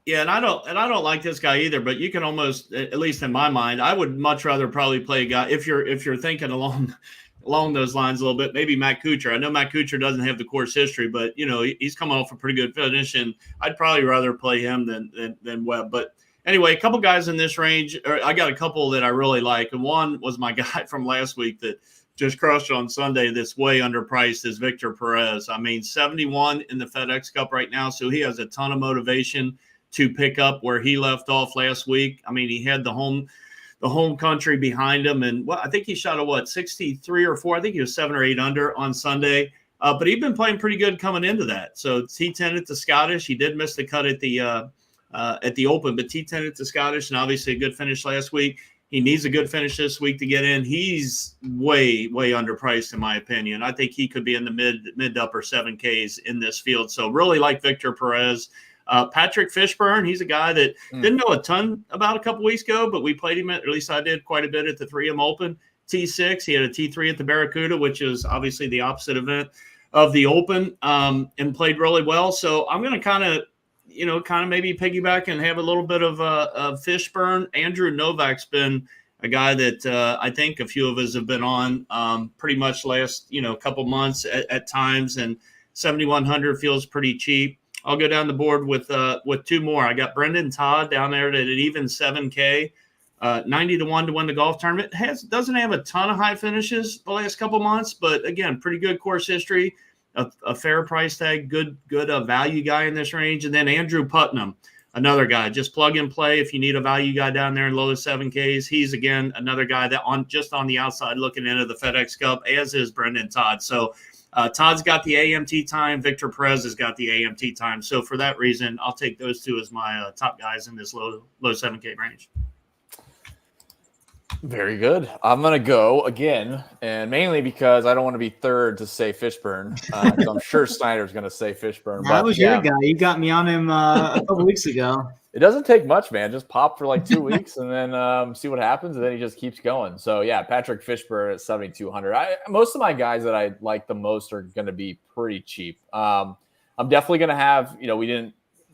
Yeah, and I don't like this guy either, but you can almost, at least in my mind, I would much rather probably play a guy if you're thinking along those lines a little bit, maybe Matt Kuchar. I know Matt Kuchar doesn't have the course history, but he's coming off a pretty good finish, and I'd probably rather play him than Webb. But anyway, a couple guys in this range. I got a couple that I really like, and one was my guy from last week that just crushed on Sunday. That's way underpriced is Victor Perez. I mean, 71 in the FedEx Cup right now, so he has a ton of motivation to pick up where he left off last week. I mean, he had the home country behind him, and I think he shot a 63 or 4. I think he was 7 or 8 under on Sunday. But he'd been playing pretty good coming into that. So T10 at the Scottish. He did miss the cut at the Open, but T10 at the Scottish, and obviously a good finish last week. He needs a good finish this week to get in. He's way underpriced in my opinion. I think he could be in the mid to upper 7Ks in this field. So really like Victor Perez. Patrick Fishburne, he's a guy that didn't know a ton about a couple weeks ago, but we played him at least I did quite a bit at the 3M Open. T6, he had a T3 at the Barracuda, which is obviously the opposite event of the Open, and played really well. So I'm going to kind of maybe piggyback and have a little bit of Fishburne. Andrew Novak's been a guy that I think a few of us have been on pretty much last couple months at times, and 7,100 feels pretty cheap. I'll go down the board with 2 more. I got Brendan Todd down there at an even 7K, 90-1 to win the golf tournament. Doesn't have a ton of high finishes the last couple months, but again, pretty good course history, a fair price tag, good value guy in this range. And then Andrew Putnam, another guy, just plug and play if you need a value guy down there in low 7Ks. He's again another guy that on the outside looking into the FedEx Cup, as is Brendan Todd. So Todd's got the AMT time. Victor Perez has got the AMT time. So for that reason, I'll take those 2 as my top guys in this low 7K range. Very good. I'm going to go again, and mainly because I don't want to be third to say Fishburne. So I'm sure Snyder's going to say Fishburne. That was your guy. You got me on him a couple weeks ago. It doesn't take much, man. Just pop for like 2 weeks and then see what happens, and then he just keeps going. So, yeah, Patrick Fishburne at 7,200. Most of my guys that I like the most are going to be pretty cheap. I'm definitely going to have,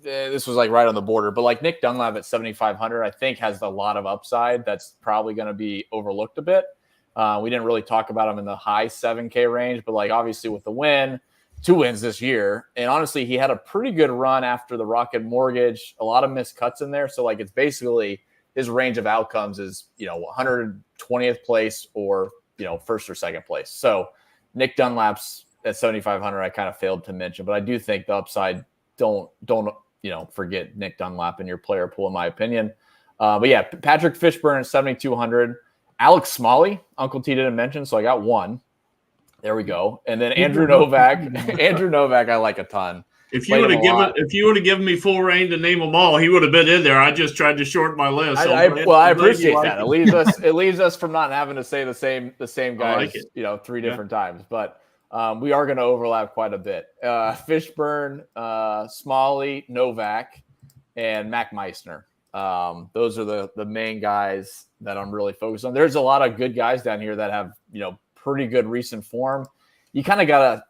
this was like right on the border, but like Nick Dunlap at 7,500, I think has a lot of upside. That's probably going to be overlooked a bit. We didn't really talk about him in the high 7K range, but like obviously with the win, 2 wins this year. And honestly, he had a pretty good run after the Rocket Mortgage, a lot of missed cuts in there. So like, it's basically his range of outcomes is, 120th place or, first or second place. So Nick Dunlap's at 7,500, I kind of failed to mention, but I do think the upside don't, forget Nick Dunlap in your player pool, in my opinion. But yeah, Patrick Fishburne at 7,200, Alex Smalley, Uncle T didn't mention. So I got 1. There we go. And then Andrew Novak. Andrew Novak, I like a ton. If you would have given me full reign to name them all, he would have been in there. I just tried to shorten my list. So I appreciate that. It leaves us from not having to say the same guys, 3 different times. But we are going to overlap quite a bit. Fishburne, Smalley, Novak, and Mac Meissner. Those are the main guys that I'm really focused on. There's a lot of good guys down here that have pretty good recent form. You kind of gotta,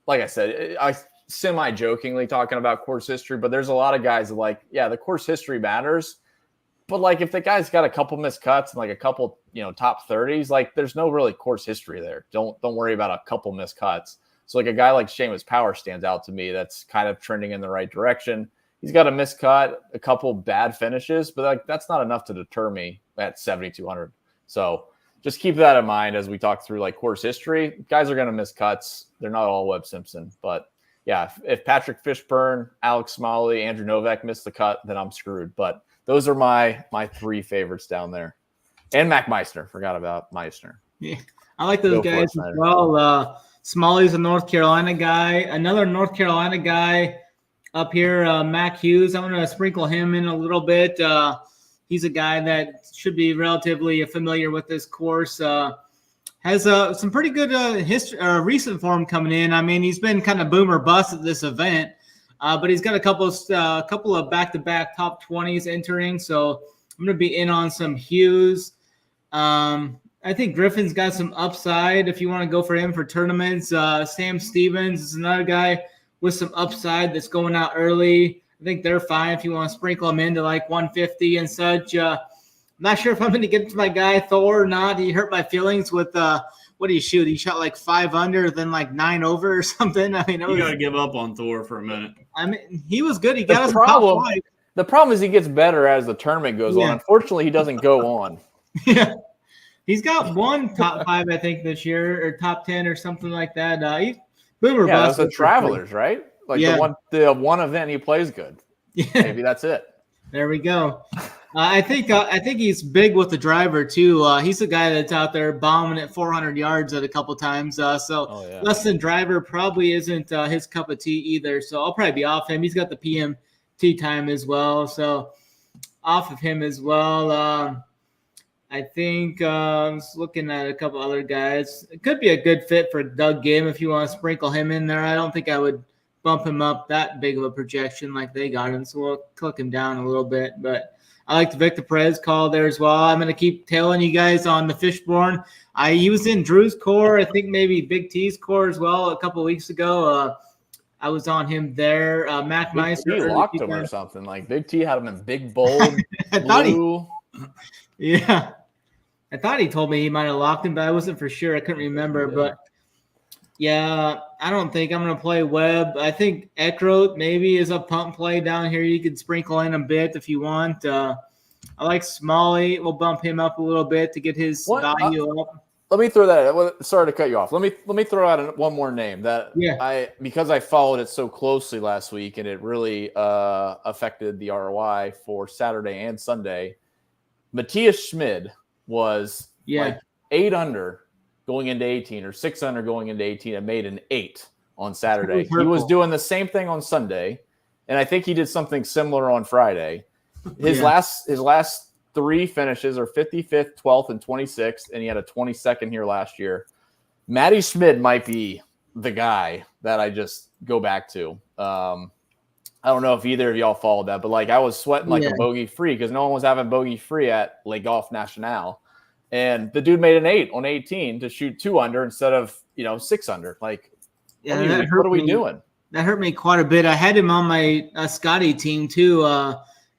like I said, I semi-jokingly talking about course history, but there's a lot of guys that the course history matters. But like if the guy's got a couple missed cuts and like a couple, top 30s, like there's no really course history there. Don't worry about a couple missed cuts. So like a guy like Seamus Power stands out to me. That's kind of trending in the right direction. He's got a missed cut, a couple bad finishes, but like that's not enough to deter me at 7,200. So just keep that in mind as we talk through like course history. Guys are going to miss cuts. They're not all Webb Simpson. But yeah, if Patrick Fishburne, Alex Smalley, Andrew Novak missed the cut, then I'm screwed. But those are my 3 favorites down there. And Mac Meissner. Forgot about Meissner. Yeah, I like those guys as well. Smalley's a North Carolina guy. Another North Carolina guy up here, Mac Hughes. I'm going to sprinkle him in a little bit. He's a guy that should be relatively familiar with this course. Has some pretty good recent form coming in. I mean, he's been kind of boom or bust at this event, but he's got a couple of back-to-back top 20s entering. So I'm going to be in on some Hughes. I think Griffin's got some upside if you want to go for him for tournaments. Sam Stevens is another guy with some upside that's going out early. I think they're fine if you want to sprinkle them into like 150 and such. I'm not sure if I'm going to get to my guy Thor or not. He hurt my feelings with what did he shoot? He shot like 5 under, then like 9 over or something. I mean, you got to give up on Thor for a minute. I mean, he was good. He got us problem. top 5. The problem is he gets better as the tournament goes on. Unfortunately, he doesn't go on. Yeah. He's got one top 5, I think, this year, or top 10 or something like that. Boomer yeah, that's the Travelers, right? Like the one event he plays good. Yeah. Maybe that's it. There we go. I think he's big with the driver too. He's the guy that's out there bombing at 400 yards at a couple times. Less than driver probably isn't his cup of tea either. So I'll probably be off him. He's got the PM tee time as well. So off of him as well. I think I was looking at a couple other guys. It could be a good fit for Doug Gim if you want to sprinkle him in there. I don't think I would bump him up that big of a projection like they got him. So we'll click him down a little bit. But I like the Victor Perez call there as well. I'm going to keep tailing you guys on the Fishborn. He was in Drew's core. I think maybe Big T's core as well a couple of weeks ago. I was on him there. Mac Meister. He locked him or something. Like Big T had him in big, bold, blue. Yeah. I thought he told me he might have locked him, but I wasn't for sure. I couldn't remember. Yeah. But, yeah, I don't think I'm going to play Webb. I think Eckroth maybe is a pump play down here. You could sprinkle in a bit if you want. I like Smalley. We'll bump him up a little bit to get his value up. Let me throw that out. Sorry to cut you off. Let me throw out one more name that because I followed it so closely last week and it really affected the ROI for Saturday and Sunday. Matthias Schmid was like 8 under going into 18 or 6 under going into 18 and made an 8 on Saturday. He was doing the same thing on Sunday, and I think he did something similar on Friday. His last 3 finishes are 55th, 12th, and 26th, and he had a 22nd here last year. Matty Schmid might be the guy that I just go back to. I don't know if either of y'all followed that, but like I was sweating like a bogey free because no one was having bogey free at Le Golf National. And the dude made an 8 on 18 to shoot 2 under instead of, 6 under. Like, what are we doing? That hurt me quite a bit. I had him on my Scotty team too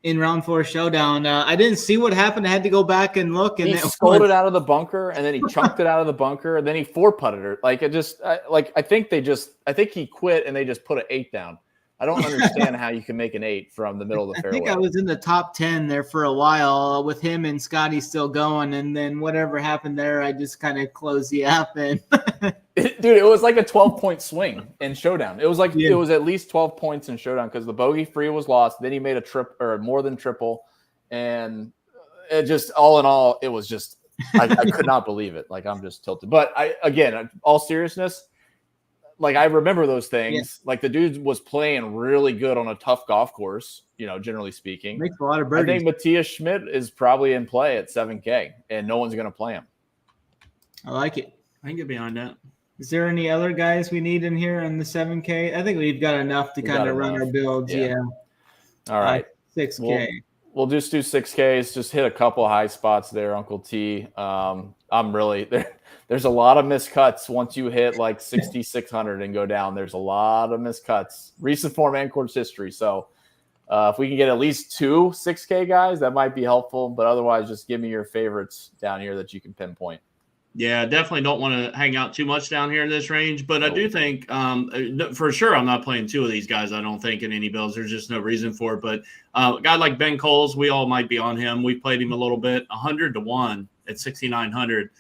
in round 4 showdown. I didn't see what happened. I had to go back and look. And he scolded it out of the bunker, and then he chunked it out of the bunker, and then he 4-putted her. Like I think he quit and they just put an 8 down. I don't understand how you can make an 8 from the middle of the fairway. I think I was in the top 10 there for a while with him and Scotty still going. And then whatever happened there, I just kind of closed the app. And dude, it was like a 12-point swing in showdown. It was like it was at least 12 points in showdown because the bogey free was lost. Then he made a trip or more than triple. And it just all in all, it was just I could not believe it. Like I'm just tilted. But again, all seriousness, like I remember those things. Yeah. Like the dude was playing really good on a tough golf course, generally speaking. Makes a lot of birdies. I think Matthias Schmid is probably in play at 7K, and no one's going to play him. I like it. I can get behind that. Is there any other guys we need in here in the 7K? I think we've got enough to kind of run our builds. Yeah. All right. 6K. We'll just do 6Ks. Just hit a couple high spots there, Uncle T. I'm really there. There's a lot of miscuts once you hit like 6,600 and go down. There's a lot of miscuts, recent form and course history. So if we can get at least 2 6K guys, that might be helpful. But otherwise, just give me your favorites down here that you can pinpoint. Yeah, definitely don't want to hang out too much down here in this range. But I do think for sure I'm not playing 2 of these guys, I don't think, in any builds. There's just no reason for it. But a guy like Ben Coles, we all might be on him. We played him a little bit, 100-1 at 6,900.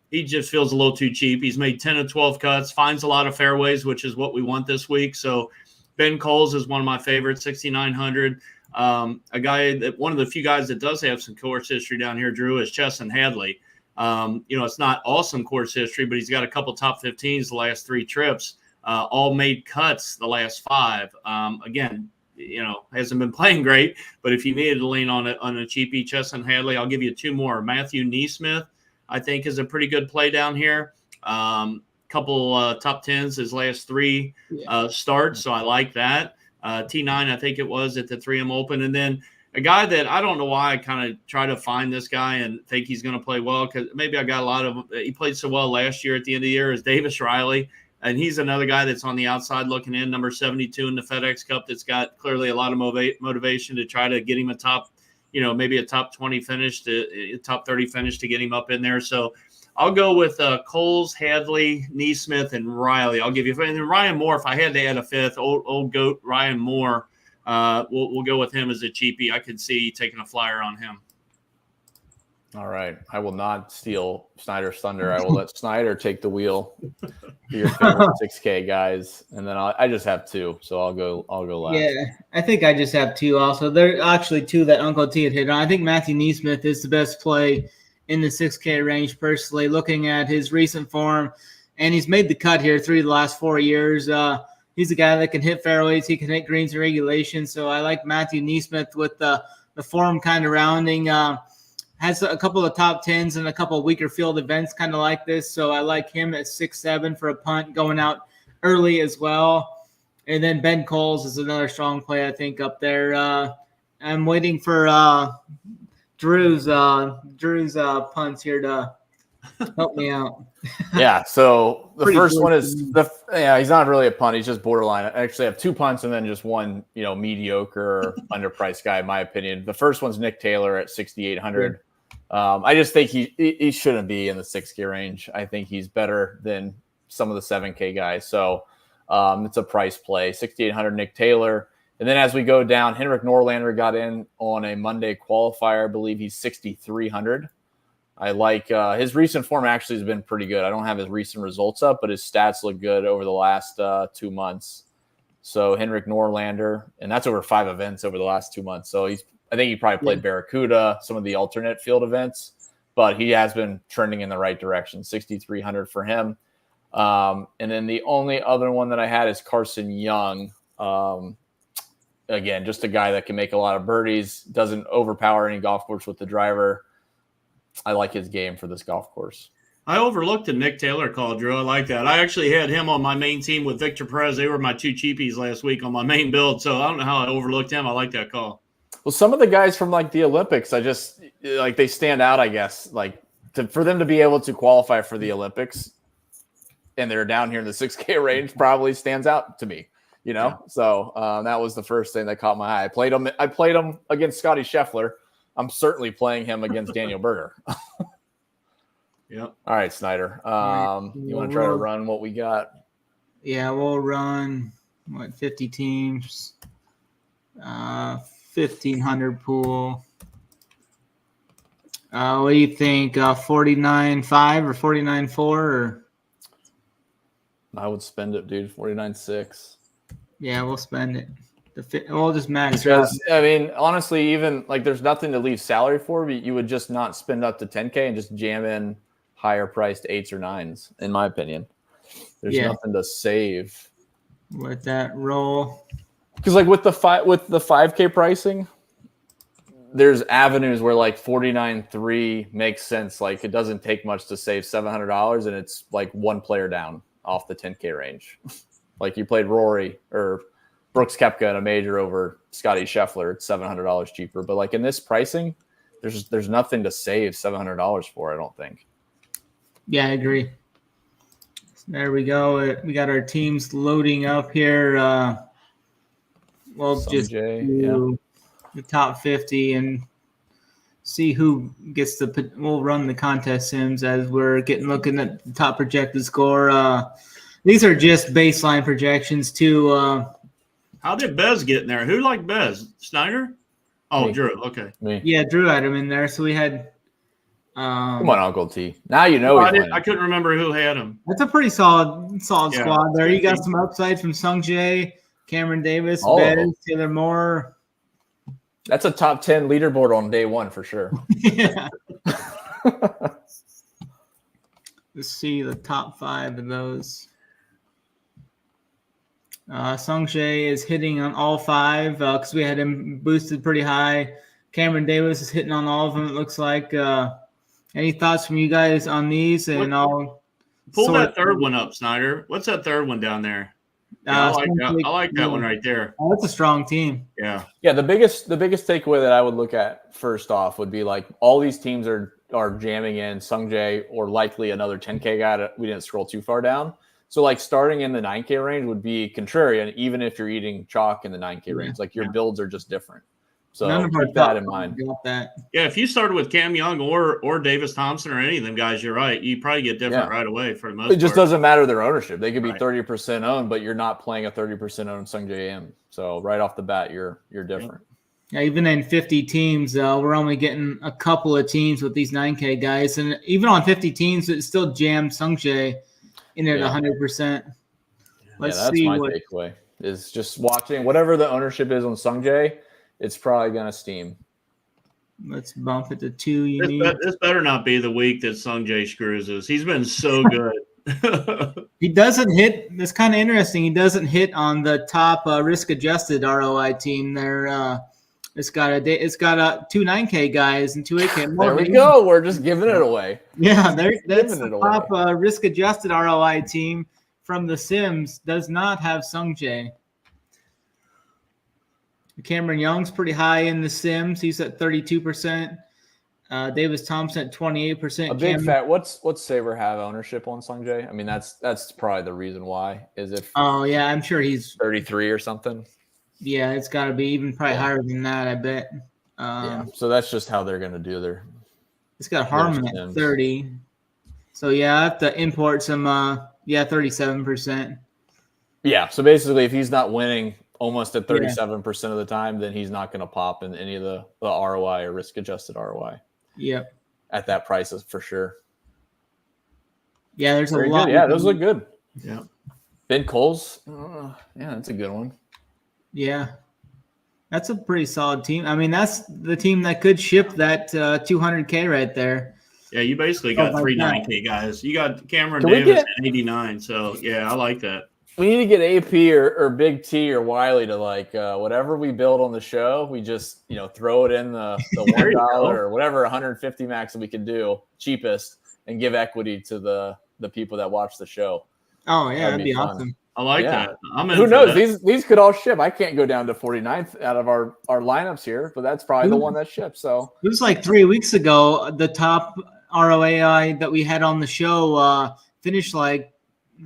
He just feels a little too cheap. He's made 10 of 12 cuts, finds a lot of fairways, which is what we want this week. So Ben Coles is one of my favorites, 6,900. A guy that one of the few guys that does have some course history down here, Drew, is Chesson Hadley. It's not awesome course history, but he's got a couple top 15s the last 3 trips, all made cuts the last 5. Again, hasn't been playing great, but if you needed to lean on a cheapie, Chesson Hadley, I'll give you 2 more. Matthew Neesmith. I think, is a pretty good play down here. Couple top 10s his last 3 starts, so I like that. T9, I think it was at the 3M Open. And then a guy that I don't know why I kind of try to find this guy and think he's going to play well, because maybe I got a lot of – he played so well last year at the end of the year, is Davis Riley. And he's another guy that's on the outside looking in, number 72 in the FedEx Cup, that's got clearly a lot of motivation to try to get him a top, maybe a top 20 finish, a top 30 finish to get him up in there. So I'll go with Coles, Hadley, Neesmith, and Riley. I'll give you – and then Ryan Moore, if I had to add a fifth, old goat Ryan Moore, we'll go with him as a cheapie. I could see taking a flyer on him. All right. I will not steal Snyder's thunder. I will let Snyder take the wheel for your favorite 6K guys. And then I just have 2, so I'll go last. Yeah, I think I just have 2 also. There are actually 2 that Uncle T had hit on. I think Matthew Neesmith is the best play in the 6K range, personally, looking at his recent form. And he's made the cut here 3 of the last 4 years. He's a guy that can hit fairways. He can hit greens in regulation. So I like Matthew Neesmith with the form kind of rounding. Has a couple of top 10s and a couple of weaker field events kind of like this. So I like him at 6-7 for a punt going out early as well. And then Ben Coles is another strong play, I think, up there. I'm waiting for Drew's punts here to help me out. Yeah, so the first one is he's not really a punt. He's just borderline. I actually have 2 punts and then just one, mediocre or underpriced guy, in my opinion. The first one's Nick Taylor at 6,800. I just think he shouldn't be in the 6K range. I think he's better than some of the 7K guys. So it's a price play. 6,800 Nick Taylor. And then as we go down, Henrik Norlander got in on a Monday qualifier. I believe he's 6,300. I like his recent form actually has been pretty good. I don't have his recent results up, but his stats look good over the last 2 months. So Henrik Norlander, and that's over 5 events over the last 2 months. So I think he probably played Barracuda, some of the alternate field events, but he has been trending in the right direction. 6,300 for him. And then the only other one that I had is Carson Young. Again, just a guy that can make a lot of birdies, doesn't overpower any golf course with the driver. I like his game for this golf course. I overlooked the Nick Taylor call, Drew. I like that. I actually had him on my main team with Victor Perez. They were my 2 cheapies last week on my main build, so I don't know how I overlooked him. I like that call. Well, some of the guys from the Olympics, I just they stand out, I guess, for them to be able to qualify for the Olympics and they're down here in the 6K range probably stands out to me, Yeah. So that was the first thing that caught my eye. I played him against Scotty Scheffler. I'm certainly playing him against Daniel Berger. Yep. All right, Snyder. You want to try to run what we got? Yeah, we'll run 50 teams, 1,500 pool. What do you think? 49.5 or 49.4 or? I would spend it, dude. 49.6. Yeah, we'll spend it. We'll just max because I mean, honestly, even there's nothing to leave salary for, but you would just not spend up to 10K and just jam in higher priced 8s or 9s, in my opinion. There's nothing to save. Let that roll. Because with the 5K pricing, there's avenues where 49.3 makes sense. It doesn't take much to save $700, and it's one player down off the 10K range. You played Rory or Brooks Koepka in a major over Scotty Scheffler. It's $700 cheaper. But in this pricing, there's nothing to save $700 for, I don't think. Yeah, I agree. There we go. We got our teams loading up here. We'll just do the top 50 and see who gets we'll run the contest sims as we're looking at the top projected score. These are just baseline projections too. How did Bez get in there? Who liked Bez? Snyder? Oh, me. Drew. Okay. Me. Yeah, Drew had him in there. So we had come on, Uncle T. Now you know. I couldn't remember who had him. That's a pretty solid squad there. You got some upside from Sung Jae, Cameron Davis, Bez, Taylor Moore. That's a top 10 leaderboard on day one for sure. Yeah. Let's see the top 5 of those. Sung Jae is hitting on all 5 because we had him boosted pretty high. Cameron Davis is hitting on all of them, it looks like. Any thoughts from you guys on these? And I'll pull that third one up, Snyder. What's that third one down there? Yeah, I like that one right there. Oh, that's a strong team. Yeah. Yeah, the biggest takeaway that I would look at first off would be like all these teams are jamming in Sung Jae or likely another 10K guy. We didn't scroll too far down. So like starting in the 9K range would be contrarian, even if you're eating chalk in the 9K range. Like your builds are just different. So keep that in mind. Yeah, if you started with Cam Young or Davis Thompson or any of them guys, you're right. You probably get different right away for the most part. It just doesn't matter their ownership. They could be 30% owned, but you're not playing a 30% owned Sung Jae Im. So right off the bat, you're different. Yeah, even in 50 teams, we're only getting a couple of teams with these 9K guys. And even on 50 teams, it still jammed Sung Jae in at 100%. That's my takeaway, is just watching whatever the ownership is on Sung Jae. It's probably going to steam. Let's bump it to 2. This better not be the week that Sung Jae screws us. He's been so good. He doesn't hit. It's kind of interesting. He doesn't hit on the top risk-adjusted ROI team there. It's got 2 9K guys and 2 8K. There we go. We're just giving it away. Yeah, that's the top risk-adjusted ROI team from the Sims. Does not have Sung Jae. Cameron Young's pretty high in the Sims. He's at 32%. Davis Thompson at 28%. A big fat. What's Saber have ownership on Sung Jae? I mean, that's probably the reason why. Is if I'm sure he's 33 or something. Yeah, it's got to be even probably higher than that, I bet. So that's just how they're going to do their. It's got Harmon at 30. So I have to import some. 37%. Yeah, so basically, if he's not winning almost at 37% of the time, then he's not going to pop in any of the ROI or risk-adjusted ROI. Yep. At that price for sure. Yeah, there's a lot. Good. Yeah, those look good. Yeah. Ben Coles. That's a good one. Yeah. That's a pretty solid team. I mean, that's the team that could ship that 200K right there. Yeah, you basically got 3 9K guys. You got Cameron Davis at 89. So, yeah, I like that. We need to get AP or Big T or Wiley to like whatever we build on the show, we just throw it in the $1 or whatever 150 max that we can do cheapest and give equity to the people that watch the show. Oh yeah, that'd be awesome. I like that. Who knows? These could all ship. I can't go down to 49th out of our lineups here, but that's probably the one that ships. So it was like 3 weeks ago. The top ROAI that we had on the show finished like.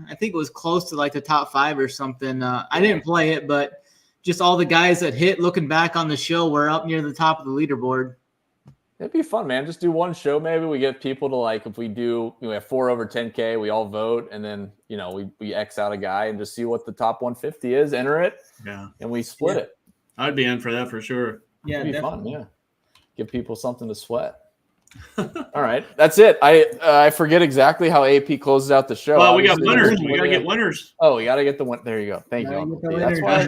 I think it was close to like the top 5 or something. I didn't play it, but just all the guys that hit, looking back on the show, were up near the top of the leaderboard. It'd be fun, man. Just do one show. Maybe we get people to like, if we do, we have 4 over 10K, we all vote. And then, we X out a guy and just see what the top 150 is, enter it. Yeah. And we split it. I'd be in for that for sure. Yeah. It'd be fun. Yeah. Give people something to sweat. All right, that's it. I forget exactly how AP closes out the show. Well, we got winners. We got to get winners. Oh, we got to get the one. There you go. Thank you, Uncle T.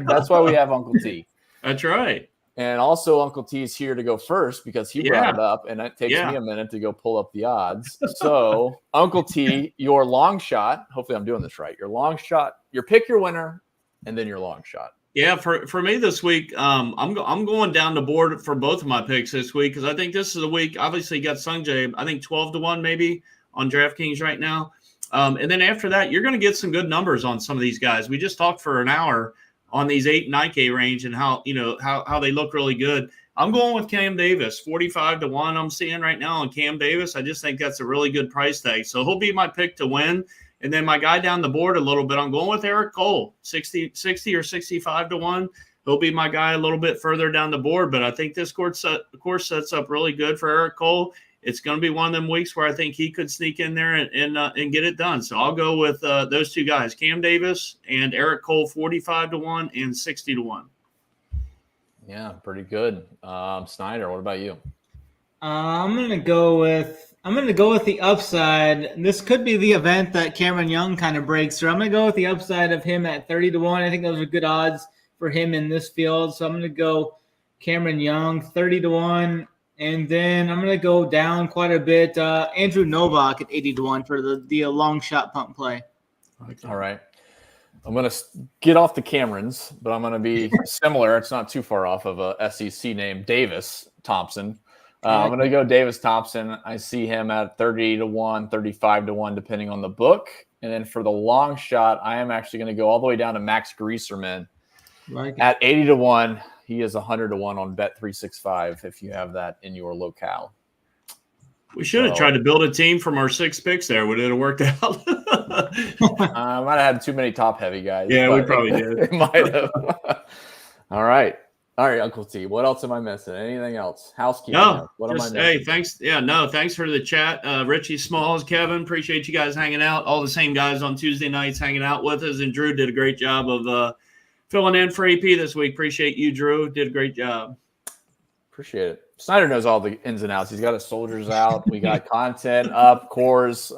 That's why we have Uncle T. That's right. And also, Uncle T is here to go first because he brought it up, and it takes me a minute to go pull up the odds. So, Uncle T, your long shot. Hopefully, I'm doing this right. Your long shot. Your pick your winner, and then your long shot. Yeah, for me this week, I'm going down the board for both of my picks this week because I think this is a week. Obviously, you got Sung Jae, I think 12-1 maybe on DraftKings right now, and then after that, you're going to get some good numbers on some of these guys. We just talked for an hour on these 8 and 9K range and how they look really good. I'm going with Cam Davis, 45-1. I'm seeing right now on Cam Davis. I just think that's a really good price tag, so he'll be my pick to win. And then my guy down the board a little bit, I'm going with Eric Cole, 60 or 65-1. He'll be my guy a little bit further down the board, but I think this course sets up really good for Eric Cole. It's going to be one of them weeks where I think he could sneak in there and get it done. So I'll go with those 2 guys, Cam Davis and Eric Cole, 45-1 and 60-1. Yeah, pretty good. Snyder, what about you? I'm going to go with the upside. This could be the event that Cameron Young kind of breaks through. I'm going to go with the upside of him at 30-1. I think those are good odds for him in this field. So I'm going to go Cameron Young, 30-1. And then I'm going to go down quite a bit. Andrew Novak at 80-1 for the long shot pump play. All right. I'm going to get off the Camerons, but I'm going to be similar. It's not too far off of a SEC name, Davis Thompson. I'm going to go Davis Thompson. I see him at 30-1, 35-1, depending on the book. And then for the long shot, I am actually going to go all the way down to Max Greaserman at 80-1. He is 100-1 on Bet365 if you have that in your locale. We should have tried to build a team from our 6 picks there. Would it have worked out? I might have had too many top-heavy guys. Yeah, we probably did. It might have. All right, Uncle T. What else am I missing? Anything else? Housekeeping? No. What am I missing? Hey, thanks. Yeah, no, thanks for the chat. Richie Smalls, Kevin, appreciate you guys hanging out. All the same guys on Tuesday nights hanging out with us. And Drew did a great job of filling in for AP this week. Appreciate you, Drew. Did a great job. Appreciate it. Snyder knows all the ins and outs. He's got his soldiers out. We got content up, cores,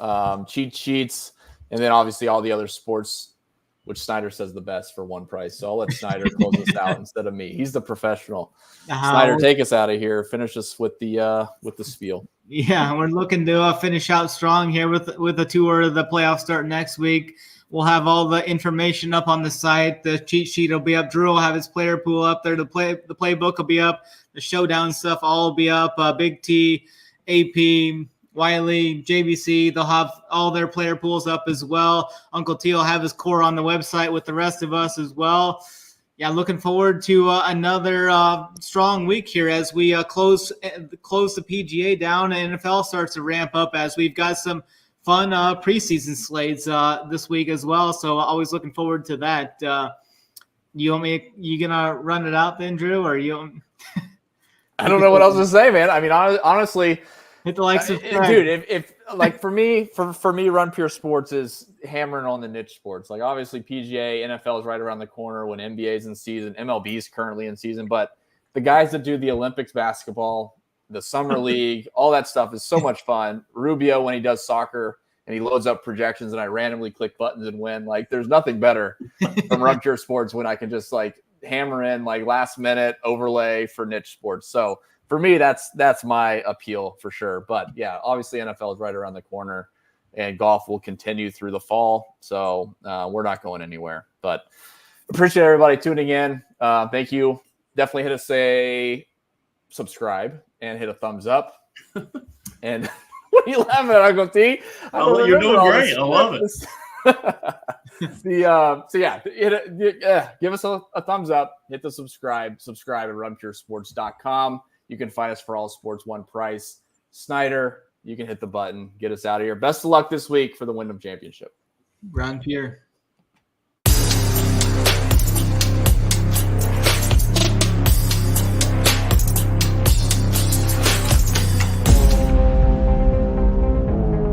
cheat sheets, and then obviously all the other sports, which Snyder says the best for one price. So I'll let Snyder close us out instead of me. He's the professional. Snyder, take us out of here. Finish us with the spiel. Yeah, we're looking to finish out strong here with the tour of the playoffs start next week. We'll have all the information up on the site. The cheat sheet will be up. Drew will have his player pool up there. The playbook will be up. The showdown stuff all will be up. Big T, AP, Wiley, JVC, they'll have all their player pools up as well. Uncle T will have his core on the website with the rest of us as well. Yeah, looking forward to another strong week here as we close the PGA down and NFL starts to ramp up as we've got some fun preseason slates this week as well. So always looking forward to that. You gonna run it out then, Drew, or you? I don't know what else to say, man. I mean, honestly, hit the likes of dude. If like for me, Run Pure Sports is hammering on the niche sports. Like obviously PGA, NFL is right around the corner when NBA is in season, MLB is currently in season, but the guys that do the Olympics basketball, the summer league, all that stuff is so much fun. Rubio when he does soccer and he loads up projections and I randomly click buttons and win. Like there's nothing better from Run Pure Sports when I can just like hammer in like last minute overlay for niche sports. So for me, that's my appeal for sure. But yeah, obviously NFL is right around the corner and golf will continue through the fall. So we're not going anywhere, but appreciate everybody tuning in. Thank you. Definitely hit us a subscribe and hit a thumbs up. And what are you laughing at, Uncle T? You're doing great. I love it. So yeah, give us a thumbs up, hit the subscribe at runpuresports.com. You can find us for all sports, one price. Snyder, you can hit the button, get us out of here. Best of luck this week for the Wyndham Championship. Run Pure.